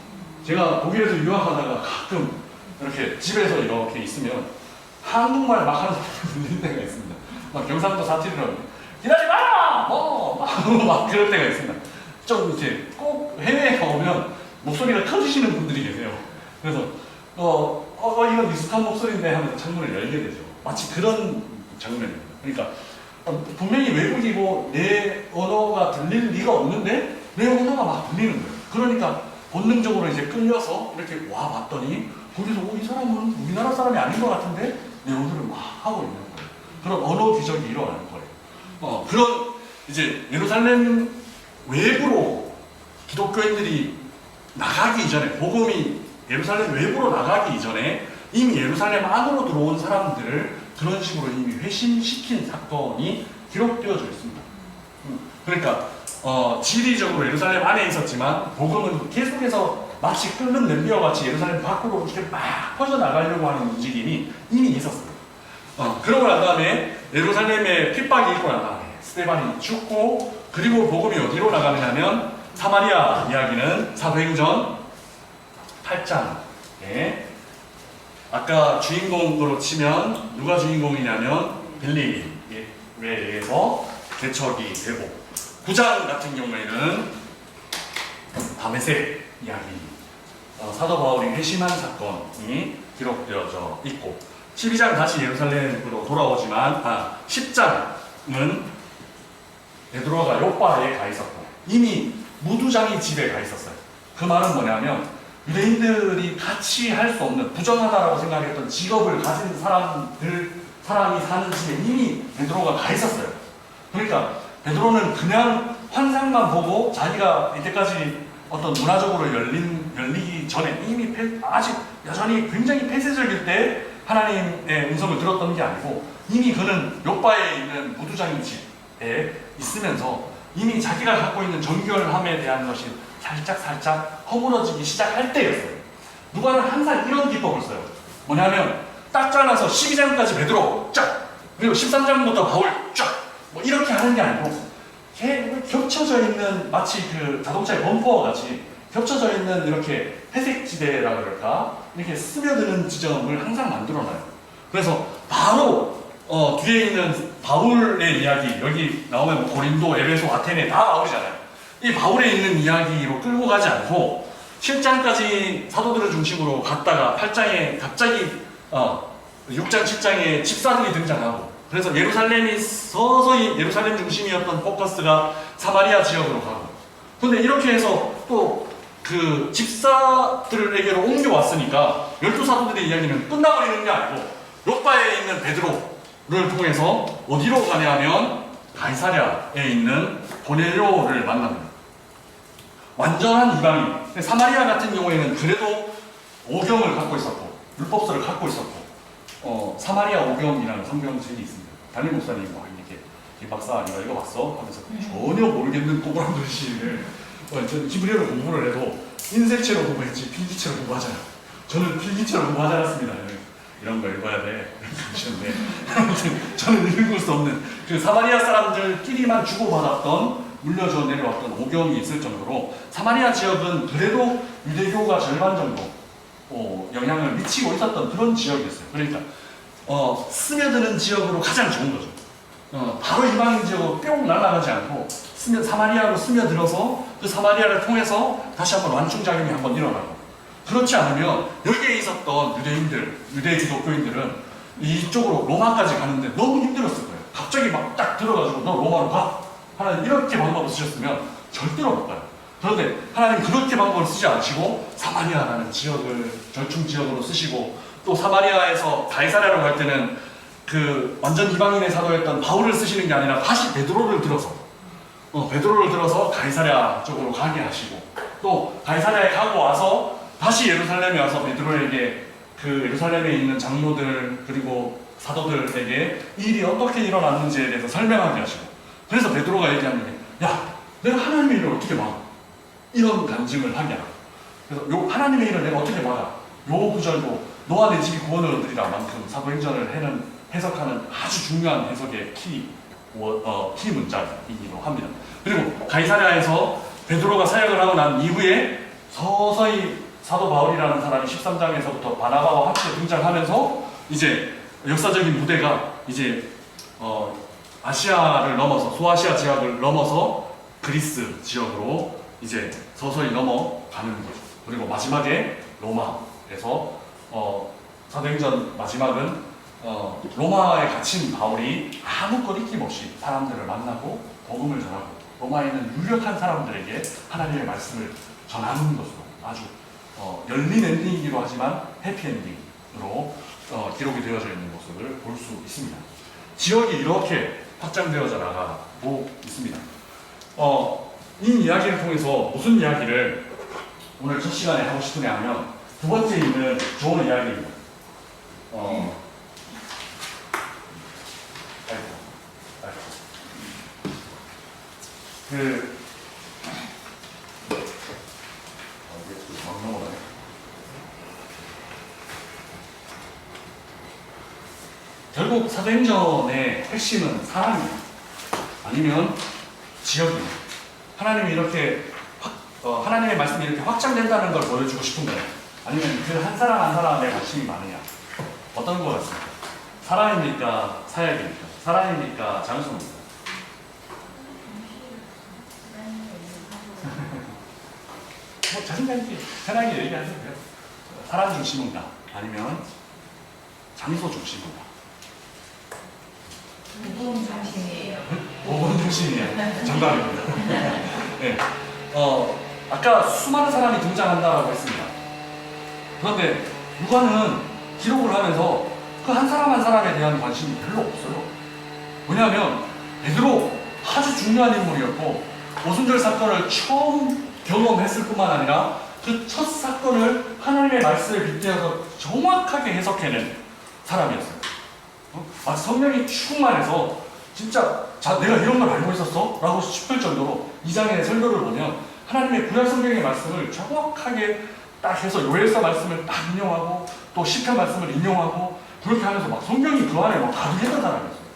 제가 독일에서 유학하다가 가끔 이렇게 집에서 이렇게 있으면 한국말 막 하는 소리가 들릴 때가 있습니다. 막 경상도 사투리로 기다리지 마라! 막 그럴 때가 있습니다. 좀 이제 꼭 해외에 오면 목소리가 터지시는 분들이 계세요. 그래서 이건 익숙한 목소리인데 하면서 창문을 열게 되죠. 마치 그런 장면입니다. 그러니까 분명히 외국이고 내 언어가 들릴 리가 없는데 내 언어가 막 들리는 거예요. 그러니까 본능적으로 이제 끌려서 이렇게 와 봤더니 거기서 이 사람은 우리나라 사람이 아닌 것 같은데 내 언어를 막 하고 있는 거예요. 그런 언어 기적이 일어나는 거예요. 그런 이제 예루살렘 외부로 기독교인들이 나가기 이전에, 복음이 예루살렘 외부로 나가기 이전에 이미 예루살렘 안으로 들어온 사람들을 그런 식으로 이미 회심시킨 사건이 기록되어져 있습니다. 그러니까 지리적으로 예루살렘 안에 있었지만 복음은 계속해서 마치 끓는 냄비와 같이 예루살렘 밖으로 이렇게 막 퍼져나가려고 하는 움직임이 이미 있었어요. 그러고 난 다음에 예루살렘에 핍박이 있고 난 다음에 스데반이 죽고, 그리고 복음이 어디로 나가느냐면 사마리아 이야기는 사도행전 8장에 아까 주인공으로 치면 누가 주인공이냐면 빌립에 의해서 개척이 되고, 9장 같은 경우에는 다메섹 이야기, 사도 바울이 회심한 사건이 기록되어져 있고, 12장 다시 예루살렘으로 돌아오지만 10장은 베드로가 요빠에 가 있었고 이미 무두장이 집에 가 있었어요. 그 말은 뭐냐면 유대인들이 같이 할 수 없는 부정하다라고 생각했던 직업을 가진 사람이 사는 집에 이미 베드로가 가 있었어요. 그러니까 베드로는 그냥 환상만 보고 자기가 이때까지 어떤 문화적으로 열리기 전에 이미 아직 여전히 굉장히 폐쇄적일 때 하나님의 음성을 들었던 게 아니고 이미 그는 요빠에 있는 무두장이 집에 있으면서 이미 자기가 갖고 있는 정결함에 대한 것이 살짝 허물어지기 시작할 때였어요. 누가는 항상 이런 기법을 써요. 뭐냐면 딱 잘라서 12장까지 베드로 쫙, 그리고 13장부터 바울 쫙, 뭐 이렇게 하는 게 아니고 겹쳐져 있는, 마치 그 자동차의 범퍼와 같이 겹쳐져 있는 이렇게 회색지대라 그럴까, 이렇게 스며드는 지점을 항상 만들어놔요. 그래서 바로 뒤에 있는 바울의 이야기, 여기 나오면 뭐 고린도, 에베소, 아테네 다 바울이잖아요. 이 바울에 있는 이야기로 끌고 가지 않고 7장까지 사도들을 중심으로 갔다가 8장에 갑자기 6장, 7장에 집사들이 등장하고, 그래서 예루살렘이 서서히 예루살렘 중심이었던 포커스가 사마리아 지역으로 가고, 근데 이렇게 해서 또 그 집사들에게로 옮겨왔으니까 12사도들의 이야기는 끝나버리는 게 아니고 요빠에 있는 베드로를 통해서 어디로 가냐면 가이사랴에 있는 고넬료를 만납니다. 완전한 이방인. 사마리아 같은 경우에는 그래도 오경을 갖고 있었고 율법서를 갖고 있었고 사마리아 오경이라는 성경책이 있습니다. 담임 목사님 막 이렇게 이 박사 아니가 이거 봤어? 하면서 전혀 모르겠는 꼬부랑 글씨를 히브리어를 공부를 해도 인쇄체로 공부했지 필기체로 공부하잖아. 저는 필기체로 공부하지 않았습니다. 이런 거 읽어야 돼. 그러시는데 아무튼 저는 읽을 수 없는 그 사마리아 사람들끼리만 주고받았던, 물려져 내려왔던 오경이 있을 정도로 사마리아 지역은 그래도 유대교가 절반 정도 영향을 미치고 있었던 그런 지역이었어요. 그러니까 스며드는 지역으로 가장 좋은 거죠. 바로 이방인 지역으로 뿅 날아가지 않고 사마리아로 스며들어서 그 사마리아를 통해서 다시 한번 완충작용이 한번 일어나고, 그렇지 않으면 여기에 있었던 유대 기독교인들은 이쪽으로 로마까지 가는데 너무 힘들었을 거예요. 갑자기 막 딱 들어가지고 너 로마로 가 하는 이렇게 방법을 쓰셨으면 절대로 못 가요. 그런데 하나님 그렇게 방법을 쓰지 않으시고 사마리아라는 지역을 절충 지역으로 쓰시고, 또 사마리아에서 가이사랴로 갈 때는 그 완전 이방인의 사도였던 바울을 쓰시는 게 아니라 다시 베드로를 들어서 가이사랴 쪽으로 가게 하시고, 또 가이사랴에 가고 와서 다시 예루살렘에 와서 베드로에게 그 예루살렘에 있는 장로들 그리고 사도들에게 일이 어떻게 일어났는지에 대해서 설명하게 하시고, 그래서 베드로가 얘기하는 게, 야, 내가 하나님의 일을 어떻게 막아? 이런 간증을 하게 하고, 그래서 요 하나님의 일을 내가 어떻게 막아? 요 구절도 너와 내 집이 구원을 얻으리라 만큼 사도행전을 해석하는 아주 중요한 해석의 키 문장이기도 합니다. 그리고 가이사랴에서 베드로가 사역을 하고 난 이후에 서서히 사도 바울이라는 사람이 13장에서부터 바나바와 함께 등장하면서 이제 역사적인 무대가 이제 아시아를 넘어서 소아시아 지역을 넘어서 그리스 지역으로 이제 서서히 넘어가는 거죠. 그리고 마지막에 로마에서 사도행전 마지막은 로마에 갇힌 바울이 아무것 잊김없이 사람들을 만나고 복음을 전하고 로마에 있는 유력한 사람들에게 하나님의 말씀을 전하는 것으로 아주 열린 엔딩이기도 하지만 해피엔딩으로 기록이 되어져 있는 모습을 볼 수 있습니다. 지역이 이렇게 확장되어져 나가고 있습니다. 이 이야기를 통해서 무슨 이야기를 오늘 첫 시간에 하고 싶으냐 하면, 두 번째 있는 좋은 이야기입니다. 결국 사도행전의 핵심은 사람이에요. 아니면 지역이에요. 하나님이 이렇게 하나님의 말씀이 이렇게 확장된다는 걸 보여주고 싶은 거예요. 아니면 그 한 사람 한 사람에 관심이 많으냐? 어떤 것 같습니까? 사람입니까? 사역입니까? 사람입니까? 장소입니까? 뭐 자신감 있게 편하게 얘기하세요. 사람 중심인가? 아니면 장소 중심인가? 5분 중심이에요. 5분 중심이에요. 정답입니다. 네. 아까 수많은 사람이 등장한다라고 했습니다. 그런데 누가는 기록을 하면서 그 한 사람 한 사람에 대한 관심이 별로 없어요. 왜냐하면 베드로 아주 중요한 인물이었고, 오순절 사건을 처음 경험했을 뿐만 아니라 그 첫 사건을 하나님의 말씀에 빗대어서 정확하게 해석해낸 사람이었어요. 마치 성령이 충만해서 진짜 내가 이런 걸 알고 있었어? 라고 싶을 정도로 2장의 설교를 보면 하나님의 구약 성경의 말씀을 정확하게 딱 해서 요엘서 말씀을 딱 인용하고 또 시편 말씀을 인용하고 그렇게 하면서 막 성경이 그 안에 막 가득했던 사람이었어요.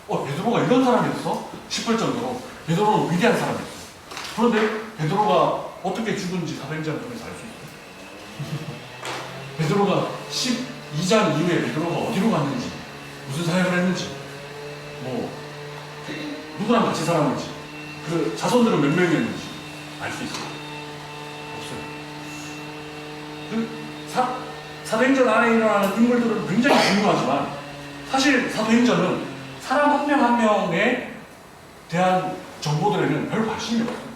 베드로가 이런 사람이었어? 싶을 정도로 베드로는 위대한 사람이었어요. 그런데 베드로가 어떻게 죽은지 사도행전을 통해서 알 수 있어요. 베드로가 12장 이후에 베드로가 어디로 갔는지, 무슨 사역을 했는지, 뭐 누구랑 같이 살았는지, 그 자손들은 몇 명이었는지 알 수 있어요? 없어요. 사도행전 안에 일어나는 인물들은 굉장히 중요하지만 사실 사도행전은 사람 한 명 한 명에 대한 정보들에는 별 관심이 없어요.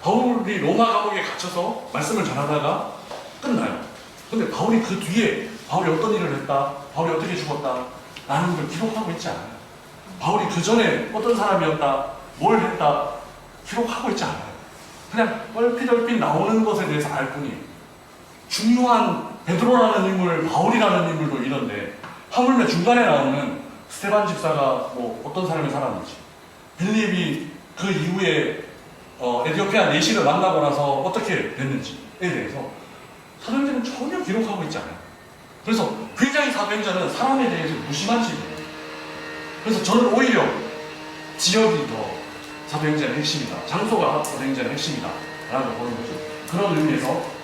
바울이 로마 감옥에 갇혀서 말씀을 전하다가 끝나요. 근데 바울이 그 뒤에 바울이 어떤 일을 했다, 바울이 어떻게 죽었다 라는 걸 기록하고 있지 않아요. 바울이 그 전에 어떤 사람이었다, 뭘 했다 기록하고 있지 않아요. 그냥 얼핏 나오는 것에 대해서 알 뿐이에요. 중요한 베드로라는 인물, 바울이라는 인물도 이런데 하물며 중간에 나오는 스테반 집사가 뭐 어떤 삶을 살았는지, 빌립이 그 이후에 에티오피아 내시를 만나고 나서 어떻게 됐는지에 대해서 사도행전은 전혀 기록하고 있지 않아요. 그래서 굉장히 사도행전은 사람에 대해서 무심한 책이에요. 그래서 저는 오히려 지역이 더 사도행전의 핵심이다, 장소가 사도행전의 핵심이다 라고 보는 거죠. 그런 의미에서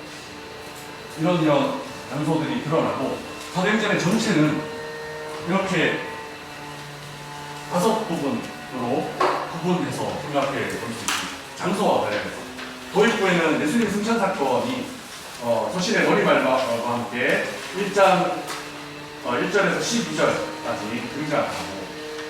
이런 장소들이 드러나고, 사도행전의 전체는 이렇게 5부분으로 구분해서 생각해 볼 수 있습니다. 장소와 관련해서 도입부에는 예수님 승천 사건이 소신의 머리말과 함께 1장 1절에서 12절까지 등장하고,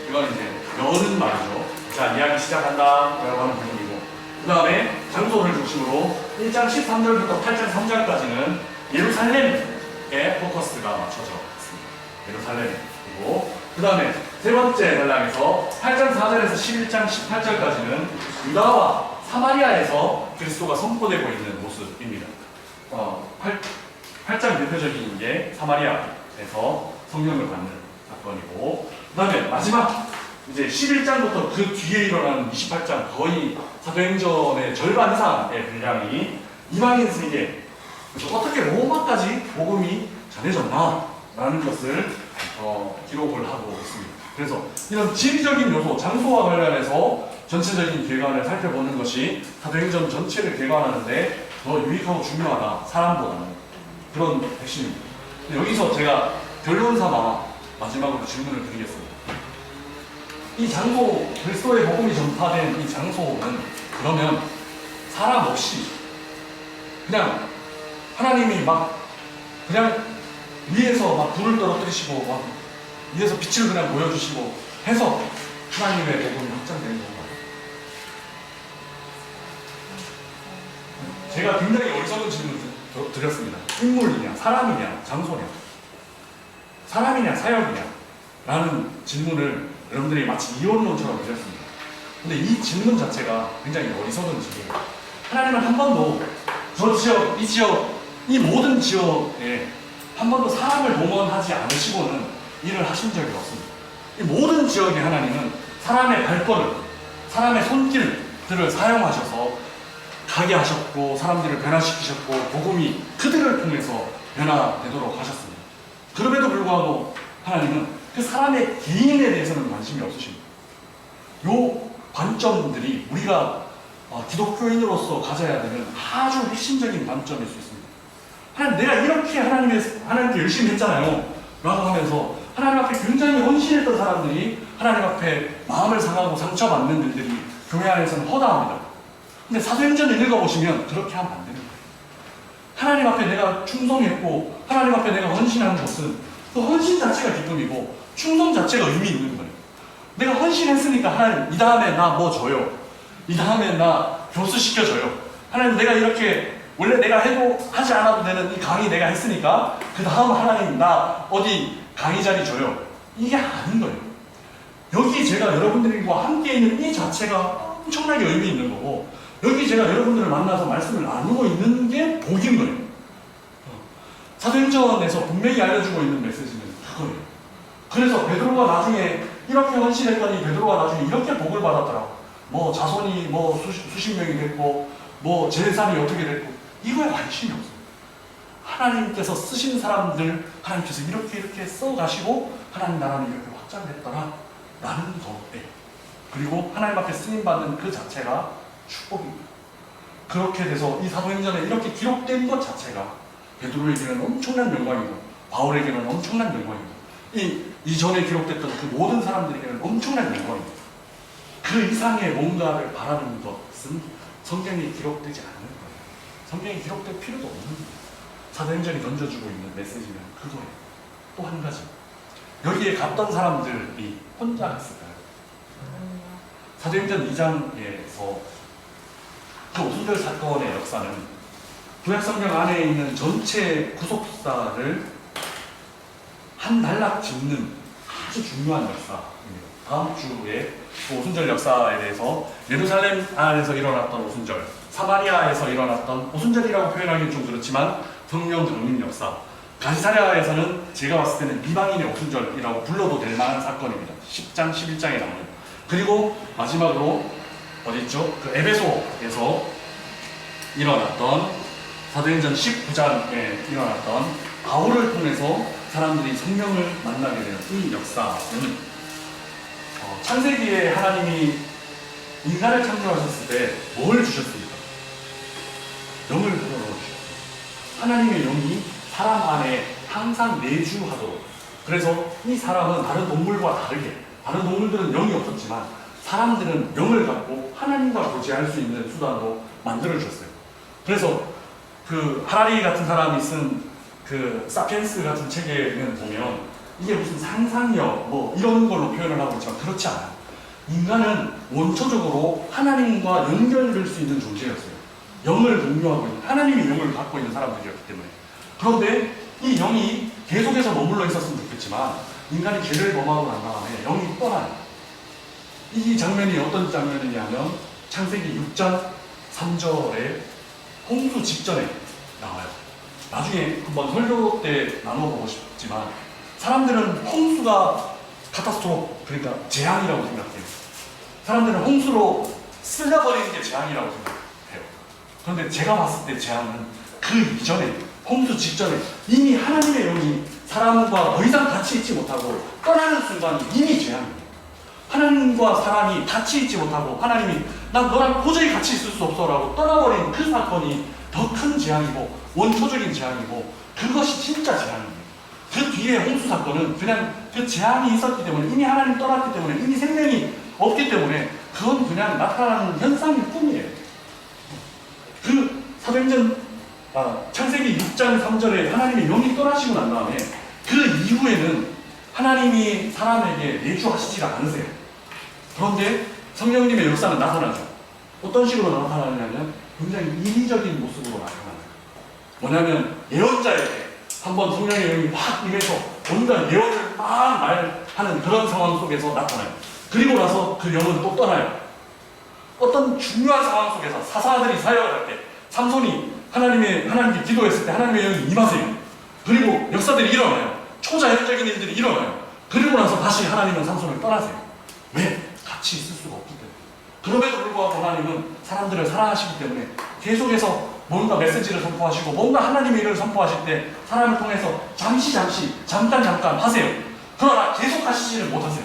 이건 이제 여는 말이죠. 자, 이야기 시작한다 라고 하는 부분이고, 그 다음에 장소를 중심으로 1장 13절부터 8장 3절까지는 예루살렘에 포커스가 맞춰져 있습니다. 예루살렘이고, 그 다음에 세 번째 단락에서 8장 4절에서 11장 18절까지는 유다와 사마리아에서 그리스도가 선포되고 있는 모습입니다. 8장 대표적인 게 사마리아에서 성령을 받는 사건이고, 그 다음에 마지막 이제 11장부터 그 뒤에 일어나는 28장, 거의 사도행전의 절반 이상의 분량이 이방인에게 어떻게 로마까지 복음이 전해졌나라는 것을 기록을 하고 있습니다. 그래서 이런 지리적인 요소, 장소와 관련해서 전체적인 개관을 살펴보는 것이 사도행전 전체를 개관하는데 더 유익하고 중요하다, 사람보다는. 그런 핵심입니다. 여기서 제가 결론 삼아 마지막으로 질문을 드리겠습니다. 이 장소, 그리스도의 복음이 전파된 이 장소는 그러면 사람 없이 그냥 하나님이 막 그냥 위에서 막 불을 떨어뜨리시고 막 위에서 빛을 그냥 보여주시고 해서 하나님의 복음이 확장되는 건가요? 제가 굉장히 어리석은 질문을 드렸습니다. 인물이냐, 사람이냐, 장소냐, 사람이냐, 사역이냐 라는 질문을 여러분들이 마치 이론론처럼 드렸습니다. 근데 이 질문 자체가 굉장히 어리석은 질문이에요. 하나님은 한 번도 저 지역, 이 지역, 이 모든 지역에 한 번도 사람을 동원하지 않으시고는 일을 하신 적이 없습니다. 이 모든 지역의 하나님은 사람의 발걸음, 사람의 손길들을 사용하셔서 가게 하셨고, 사람들을 변화시키셨고, 복음이 그들을 통해서 변화되도록 하셨습니다. 그럼에도 불구하고 하나님은 그 사람의 개인에 대해서는 관심이 없으십니다. 요 관점들이 우리가 기독교인으로서 가져야 되는 아주 핵심적인 관점일 수 있습니다. 하나님, 내가 이렇게 하나님께 열심히 했잖아요 라고 하면서 하나님 앞에 굉장히 헌신했던 사람들이 하나님 앞에 마음을 상하고 상처받는 일들이 교회 안에서는 허다합니다. 근데 사도행전을 읽어보시면 그렇게 하면 안 되는 거예요. 하나님 앞에 내가 충성했고 하나님 앞에 내가 헌신하는 것은 그 헌신 자체가 기쁨이고 충성 자체가 의미 있는 거예요. 내가 헌신했으니까 하나님 이 다음에 나 뭐 줘요. 이 다음에 나 교수시켜줘요. 하나님 내가 이렇게 원래 내가 해도 하지 않아도 되는 이 강의 내가 했으니까 그 다음 하나님 나 어디 강의 자리 줘요. 이게 아닌 거예요. 여기 제가 여러분들과 함께 있는 이 자체가 엄청나게 의미 있는 거고, 여기 제가 여러분들을 만나서 말씀을 나누고 있는 게 복인 거예요. 사도행전에서 분명히 알려주고 있는 메시지는 그거예요. 그래서 베드로가 나중에 이렇게 헌신했더니 베드로가 나중에 이렇게 복을 받았더라. 뭐 자손이 뭐 수십 명이 됐고 뭐 재산이 어떻게 됐고 이거에 관심이 없어요. 하나님께서 쓰신 사람들 하나님께서 이렇게 써가시고 하나님 나라는 이렇게 확장됐더라 라는 거예요. 그리고 하나님 앞에 쓰임받는 그 자체가 축복입니다. 그렇게 돼서 이 사도행전에 이렇게 기록된 것 자체가 베드로에게는 엄청난 영광이고 바울에게는 엄청난 영광이고 이전에 기록됐던 그 모든 사람들에게는 엄청난 영광입니다. 그 이상의 뭔가를 바라는 것은 성경에 기록되지 않는 거예요. 성경에 기록될 필요도 없는 거예요. 사도행전이 던져주고 있는 메시지는 그거예요. 또 한 가지, 여기에 갔던 사람들이 혼자 갔을까요? 사도행전 2장에서 그 오순절 사건의 역사는 구약성경 안에 있는 전체 구속사를 한 단락 짚는 아주 중요한 역사입니다. 다음 주에 그 오순절 역사에 대해서 예루살렘 안에서 일어났던 오순절, 사마리아에서 일어났던 오순절이라고 표현하기는 좀 그렇지만 성령 강림 역사, 가시사랴에서는 제가 봤을 때는 이방인의 오순절이라고 불러도 될 만한 사건입니다. 10장, 11장에 나오는. 그리고 마지막으로 어디 있죠? 그 에베소에서 일어났던 사도행전 19장에 일어났던 바울을 통해서 사람들이 성령을 만나게 되는 이 역사는 창세기에 하나님이 인간을 창조하셨을 때 뭘 주셨습니까? 영을 불어넣으셨어요. 하나님의 영이 사람 안에 항상 내주하도록. 그래서 이 사람은 다른 동물과 다르게, 다른 동물들은 영이 없었지만 사람들은 영을 갖고 하나님과 교제할 수 있는 수단으로 만들어주셨어요. 그래서 그 하라리 같은 사람이 쓴 그 사피엔스 같은 책에는 보면 이게 무슨 상상력 뭐 이런 걸로 표현을 하고 있지만 그렇지 않아요. 인간은 원초적으로 하나님과 연결될 수 있는 존재였어요. 영을 공유하고 있는, 하나님이 영을 갖고 있는 사람들이었기 때문에. 그런데 이 영이 계속해서 머물러 있었으면 좋겠지만 인간이 죄를 범하고 난 다음에 영이 떠나요. 이 장면이 어떤 장면이냐면 창세기 6장 3절에 홍수 직전에 나와요. 나중에 한번 설교 때 나눠보고 싶지만 사람들은 홍수가 카타스트로프, 그러니까 재앙이라고 생각해요. 사람들은 홍수로 쓸려버리는 게 재앙이라고 생각해요. 그런데 제가 봤을 때 재앙은 그 이전에, 홍수 직전에 이미 하나님의 영이 사람과 더 이상 같이 있지 못하고 떠나는 순간이 이미 재앙이에요. 하나님과 사람이 같이 있지 못하고 하나님이 난 너랑 도저히 같이 있을 수 없어 라고 떠나버린 그 사건이 더 큰 재앙이고 원초적인 재앙이고 그것이 진짜 재앙이에요. 그 뒤에 홍수 사건은 그냥 그 재앙이 있었기 때문에 이미 하나님 떠났기 때문에 이미 생명이 없기 때문에 그건 그냥 나타나는 현상일 뿐이에요. 그 사도행전 창세기 6장 3절에 하나님의 영이 떠나시고 난 다음에 그 이후에는 하나님이 사람에게 내주하시지 않으세요. 그런데 성령님의 역사는 나타나죠. 어떤 식으로 나타나냐면 굉장히 인위적인 모습으로 나타나요. 뭐냐면 예언자에게 한번 성령의 영이 확 임해서 온갖 예언을 막 말하는 그런 상황 속에서 나타나요. 그리고 나서 그 영은 또 떠나요. 어떤 중요한 상황 속에서 사사들이 사역을 할 때 삼손이 하나님께 기도했을 때 하나님의 영이 임하세요. 그리고 역사들이 일어나요. 초자연적인 일들이 일어나요. 그리고 나서 다시 하나님은 삼손을 떠나세요. 왜? 같이 있을 수가 없기 때문에. 그럼에도 불구하고 하나님은 사람들을 사랑하시기 때문에 계속해서 뭔가 메시지를 선포하시고 뭔가 하나님의 일을 선포하실 때 사람을 통해서 잠깐 하세요. 그러나 계속 하시지는 못하세요.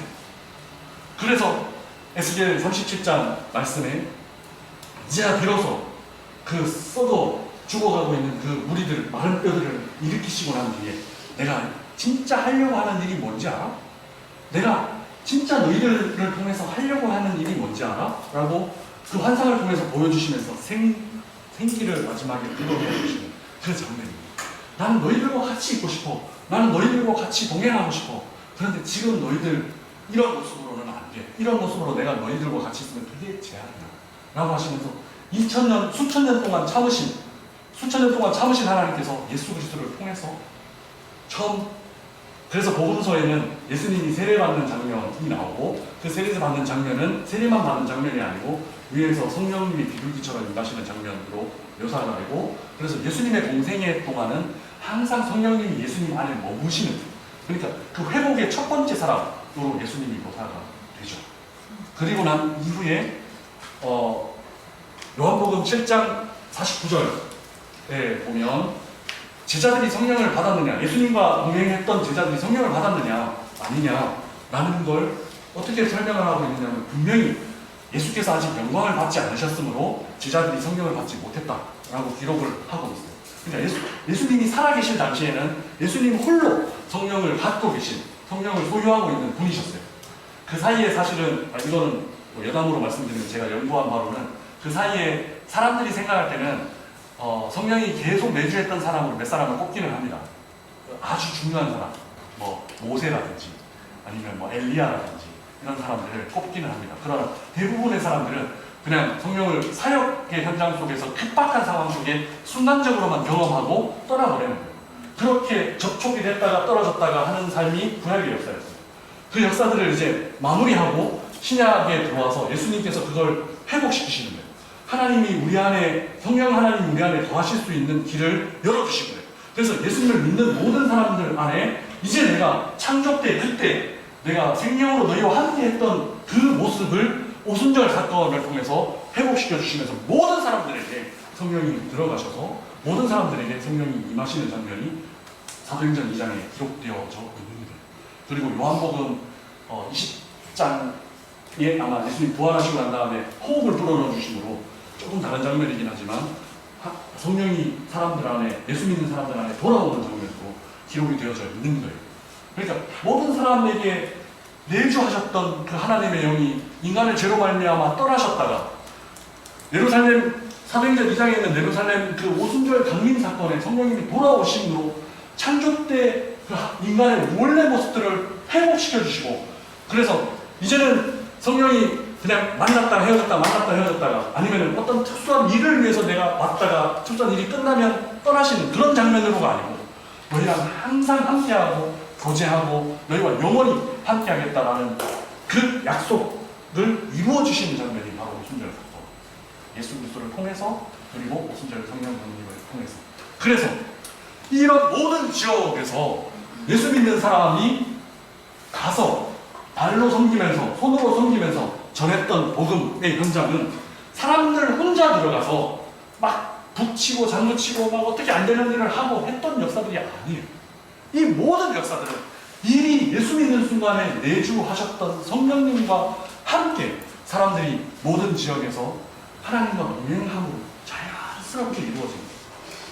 그래서 에스겔 37장 말씀에 이제야 비로소 그 썩어 죽어가고 있는 그 무리들 마른 뼈들을 일으키시고 난 뒤에 내가 진짜 하려고 하는 일이 뭔지 알아? 내가 진짜 너희들을 통해서 하려고 하는 일이 뭔지 알아? 라고 그 환상을 통해서 보여주시면서 생기를 마지막에 불어넣어주시는 그 장면입니다. 나는 너희들과 같이 있고 싶어. 나는 너희들과 같이 동행하고 싶어. 그런데 지금 너희들 이런 모습으로는 안 돼. 이런 모습으로 내가 너희들과 같이 있으면 그게 재앙이야. 라고 하시면서 수천 년 동안 참으신 하나님께서 예수 그리스도를 통해서 그래서 복음서에는 예수님이 세례받는 장면이 나오고 그 세례만 받는 장면이 아니고 위에서 성령님이 비둘기처럼 임하시는 장면으로 묘사가 되고 그래서 예수님의 공생애 동안은 항상 성령님이 예수님 안에 머무시는 그러니까 그 회복의 첫 번째 사람으로 예수님이 묘사가 되죠. 그리고 난 이후에 요한복음 7장 49절에 보면 제자들이 성령을 받았느냐, 예수님과 동행했던 제자들이 성령을 받았느냐 아니냐라는 걸 어떻게 설명을 하고 있느냐면 분명히 예수께서 아직 영광을 받지 않으셨으므로 제자들이 성령을 받지 못했다라고 기록을 하고 있어요. 그러니까 예수님이 살아계실 당시에는 예수님 홀로 성령을 갖고 계신, 성령을 소유하고 있는 분이셨어요. 그 사이에 사실은 이거는 여담으로 말씀드리면 제가 연구한 바로는 그 사이에 사람들이 생각할 때는 성령이 계속 내주했던 사람으로 몇 사람을 꼽기는 합니다. 아주 중요한 사람, 모세라든지 아니면 엘리야라든지 이런 사람들을 꼽기는 합니다. 그러나 대부분의 사람들은 그냥 성령을 사역의 현장 속에서 급박한 상황 속에 순간적으로만 경험하고 떠나버리는 거예요. 그렇게 접촉이 됐다가 떨어졌다가 하는 삶이 구약의 역사였어요. 그 역사들을 이제 마무리하고 신약에 들어와서 예수님께서 그걸 회복시키시는 거예요. 성령 하나님이 우리 안에 더하실 수 있는 길을 열어주신 거예요. 그래서 예수님을 믿는 모든 사람들 안에 이제 내가 창조 때 그때 내가 생명으로 너희와 함께 했던 그 모습을 오순절 사건을 통해서 회복시켜 주시면서 모든 사람들에게 성령이 들어가셔서 모든 사람들에게 성령이 임하시는 장면이 사도행전 2장에 기록되어져 있습니다. 그리고 요한복음 20장에 아마 예수님 부활하시고 난 다음에 호흡을 불어넣어 주심으로 조금 다른 장면이긴 하지만 성령이 사람들 안에, 예수 믿는 사람들 안에 돌아오는 장면으로 기록이 되어져 있는 거예요. 그러니까 모든 사람에게 내주하셨던 그 하나님의 영이 인간을 죄로 말미암아 떠나셨다가 사도행전 2장에 있는 예루살렘 그 오순절 강림 사건에 성령님이 돌아오심으로 창조 때 그 인간의 원래 모습들을 회복시켜 주시고 그래서 이제는 성령이 그냥 만났다가 헤어졌다가 아니면 어떤 특수한 일을 위해서 내가 왔다가 특수한 일이 끝나면 떠나시는 그런 장면으로가 아니고 너희랑 항상 함께하고 교제하고 너희와 영원히 함께하겠다라는 그 약속을 이루어 주시는 장면이 바로 오순절 사건. 예수 그리스도를 통해서 그리고 오순절 성령 강림을 통해서. 그래서 이런 모든 지역에서 예수 믿는 사람이 가서 발로 섬기면서 손으로 섬기면서 전했던 복음의 현장은 사람들 혼자 들어가서 막 북치고 장구치고 막 어떻게 안 되는 일을 하고 했던 역사들이 아니에요. 이 모든 역사들은 이미 예수 믿는 순간에 내주하셨던 성령님과 함께 사람들이 모든 지역에서 하나님과 동행함으로 자연스럽게 이루어집니다.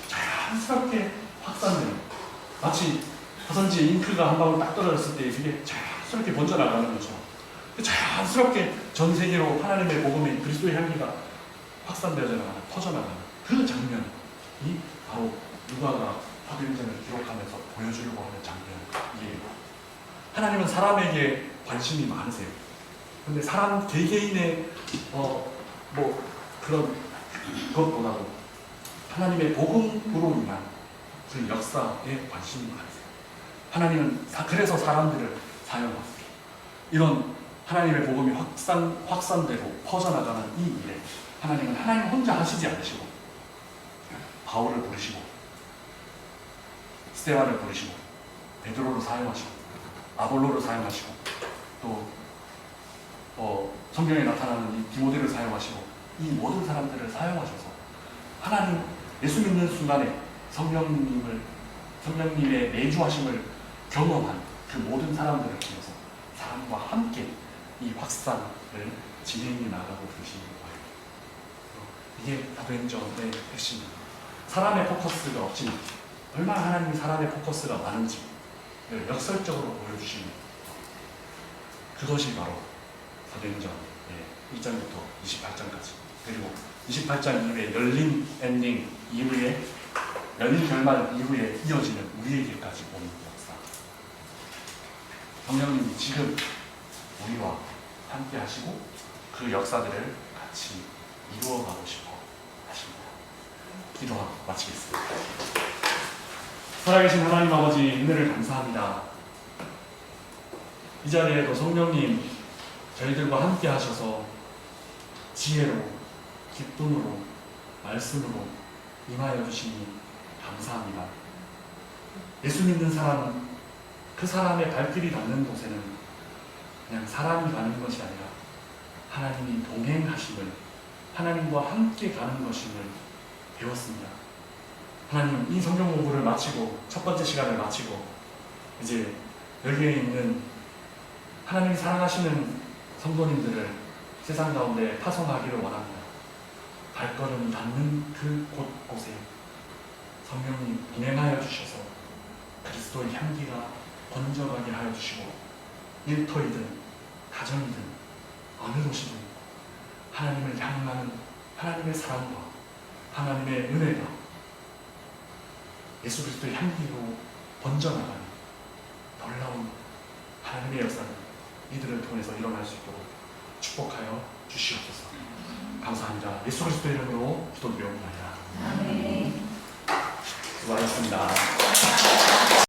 자연스럽게 확산돼요. 마치 화산지에 잉크가 한 방울 딱 떨어졌을 때 그게 자연스럽게 번져나가는 거죠. 자연스럽게 전 세계로 하나님의 복음의 그리스도의 향기가 확산되어져 나가는, 퍼져나가는 그 장면이 바로 누가가 사도행전을 기록하면서 보여주려고 하는 장면이에요. 하나님은 사람에게 관심이 많으세요. 근데 사람 개개인의 그런 것보다도 하나님의 복음으로 인한 그 역사에 관심이 많으세요. 하나님은 그래서 사람들을 사용하세요. 이런 하나님의 복음이 확산되고 퍼져나가는 이 일에 하나님은 하나님 혼자 하시지 않으시고 바울을 부르시고 스데반을 부르시고 베드로를 사용하시고 아볼로를 사용하시고 또 성경에 나타나는 이 디모데를 사용하시고 이 모든 사람들을 사용하셔서 하나님 예수 믿는 순간에 성령님의 내주하심을 경험한 그 모든 사람들을 통해서 사람과 함께 이 확산을 진행해 나가고 계시는 거예요. 이게 사도행전의 핵심입니다. 사람의 포커스가 없지만 얼마나 하나님이 사람의 포커스가 많은지 역설적으로 보여주시는 그것이 바로 사도행전 1장부터 28장까지 그리고 28장 이후에 열린 엔딩 이후에 열린 결말 이후에 이어지는 우리에게까지 오는 역사. 성령님이 지금 우리와 함께 하시고 그 역사들을 같이 이루어가고 싶어 하십니다. 기도하고 마치겠습니다. 살아계신 하나님 아버지 은혜를 감사합니다. 이 자리에도 성령님 저희들과 함께 하셔서 지혜로 기쁨으로 말씀으로 임하여 주시니 감사합니다. 예수 믿는 사람은 그 사람의 발길이 닿는 곳에는 그냥 사람이 가는 것이 아니라 하나님이 동행하심을 하나님과 함께 가는 것임을 배웠습니다. 하나님 이 성경 공부를 마치고 첫 번째 시간을 마치고 이제 여기에 있는 하나님이 사랑하시는 성도님들을 세상 가운데 파송하기를 원합니다. 발걸음이 닿는 그 곳곳에 성령님 동행하여 주셔서 그리스도의 향기가 번져가게 하여 주시고 일터이든 가정이든 어느 곳이든 하나님을 향하는 하나님의 사랑과 하나님의 은혜가 예수 그리스도의 향기로 번져나가는 놀라운 하나님의 역사는 이들을 통해서 일어날 수 있도록 축복하여 주시옵소서. 감사합니다. 예수 그리스도의 이름으로 기도드리옵나이다. 아멘. 수고하셨습니다.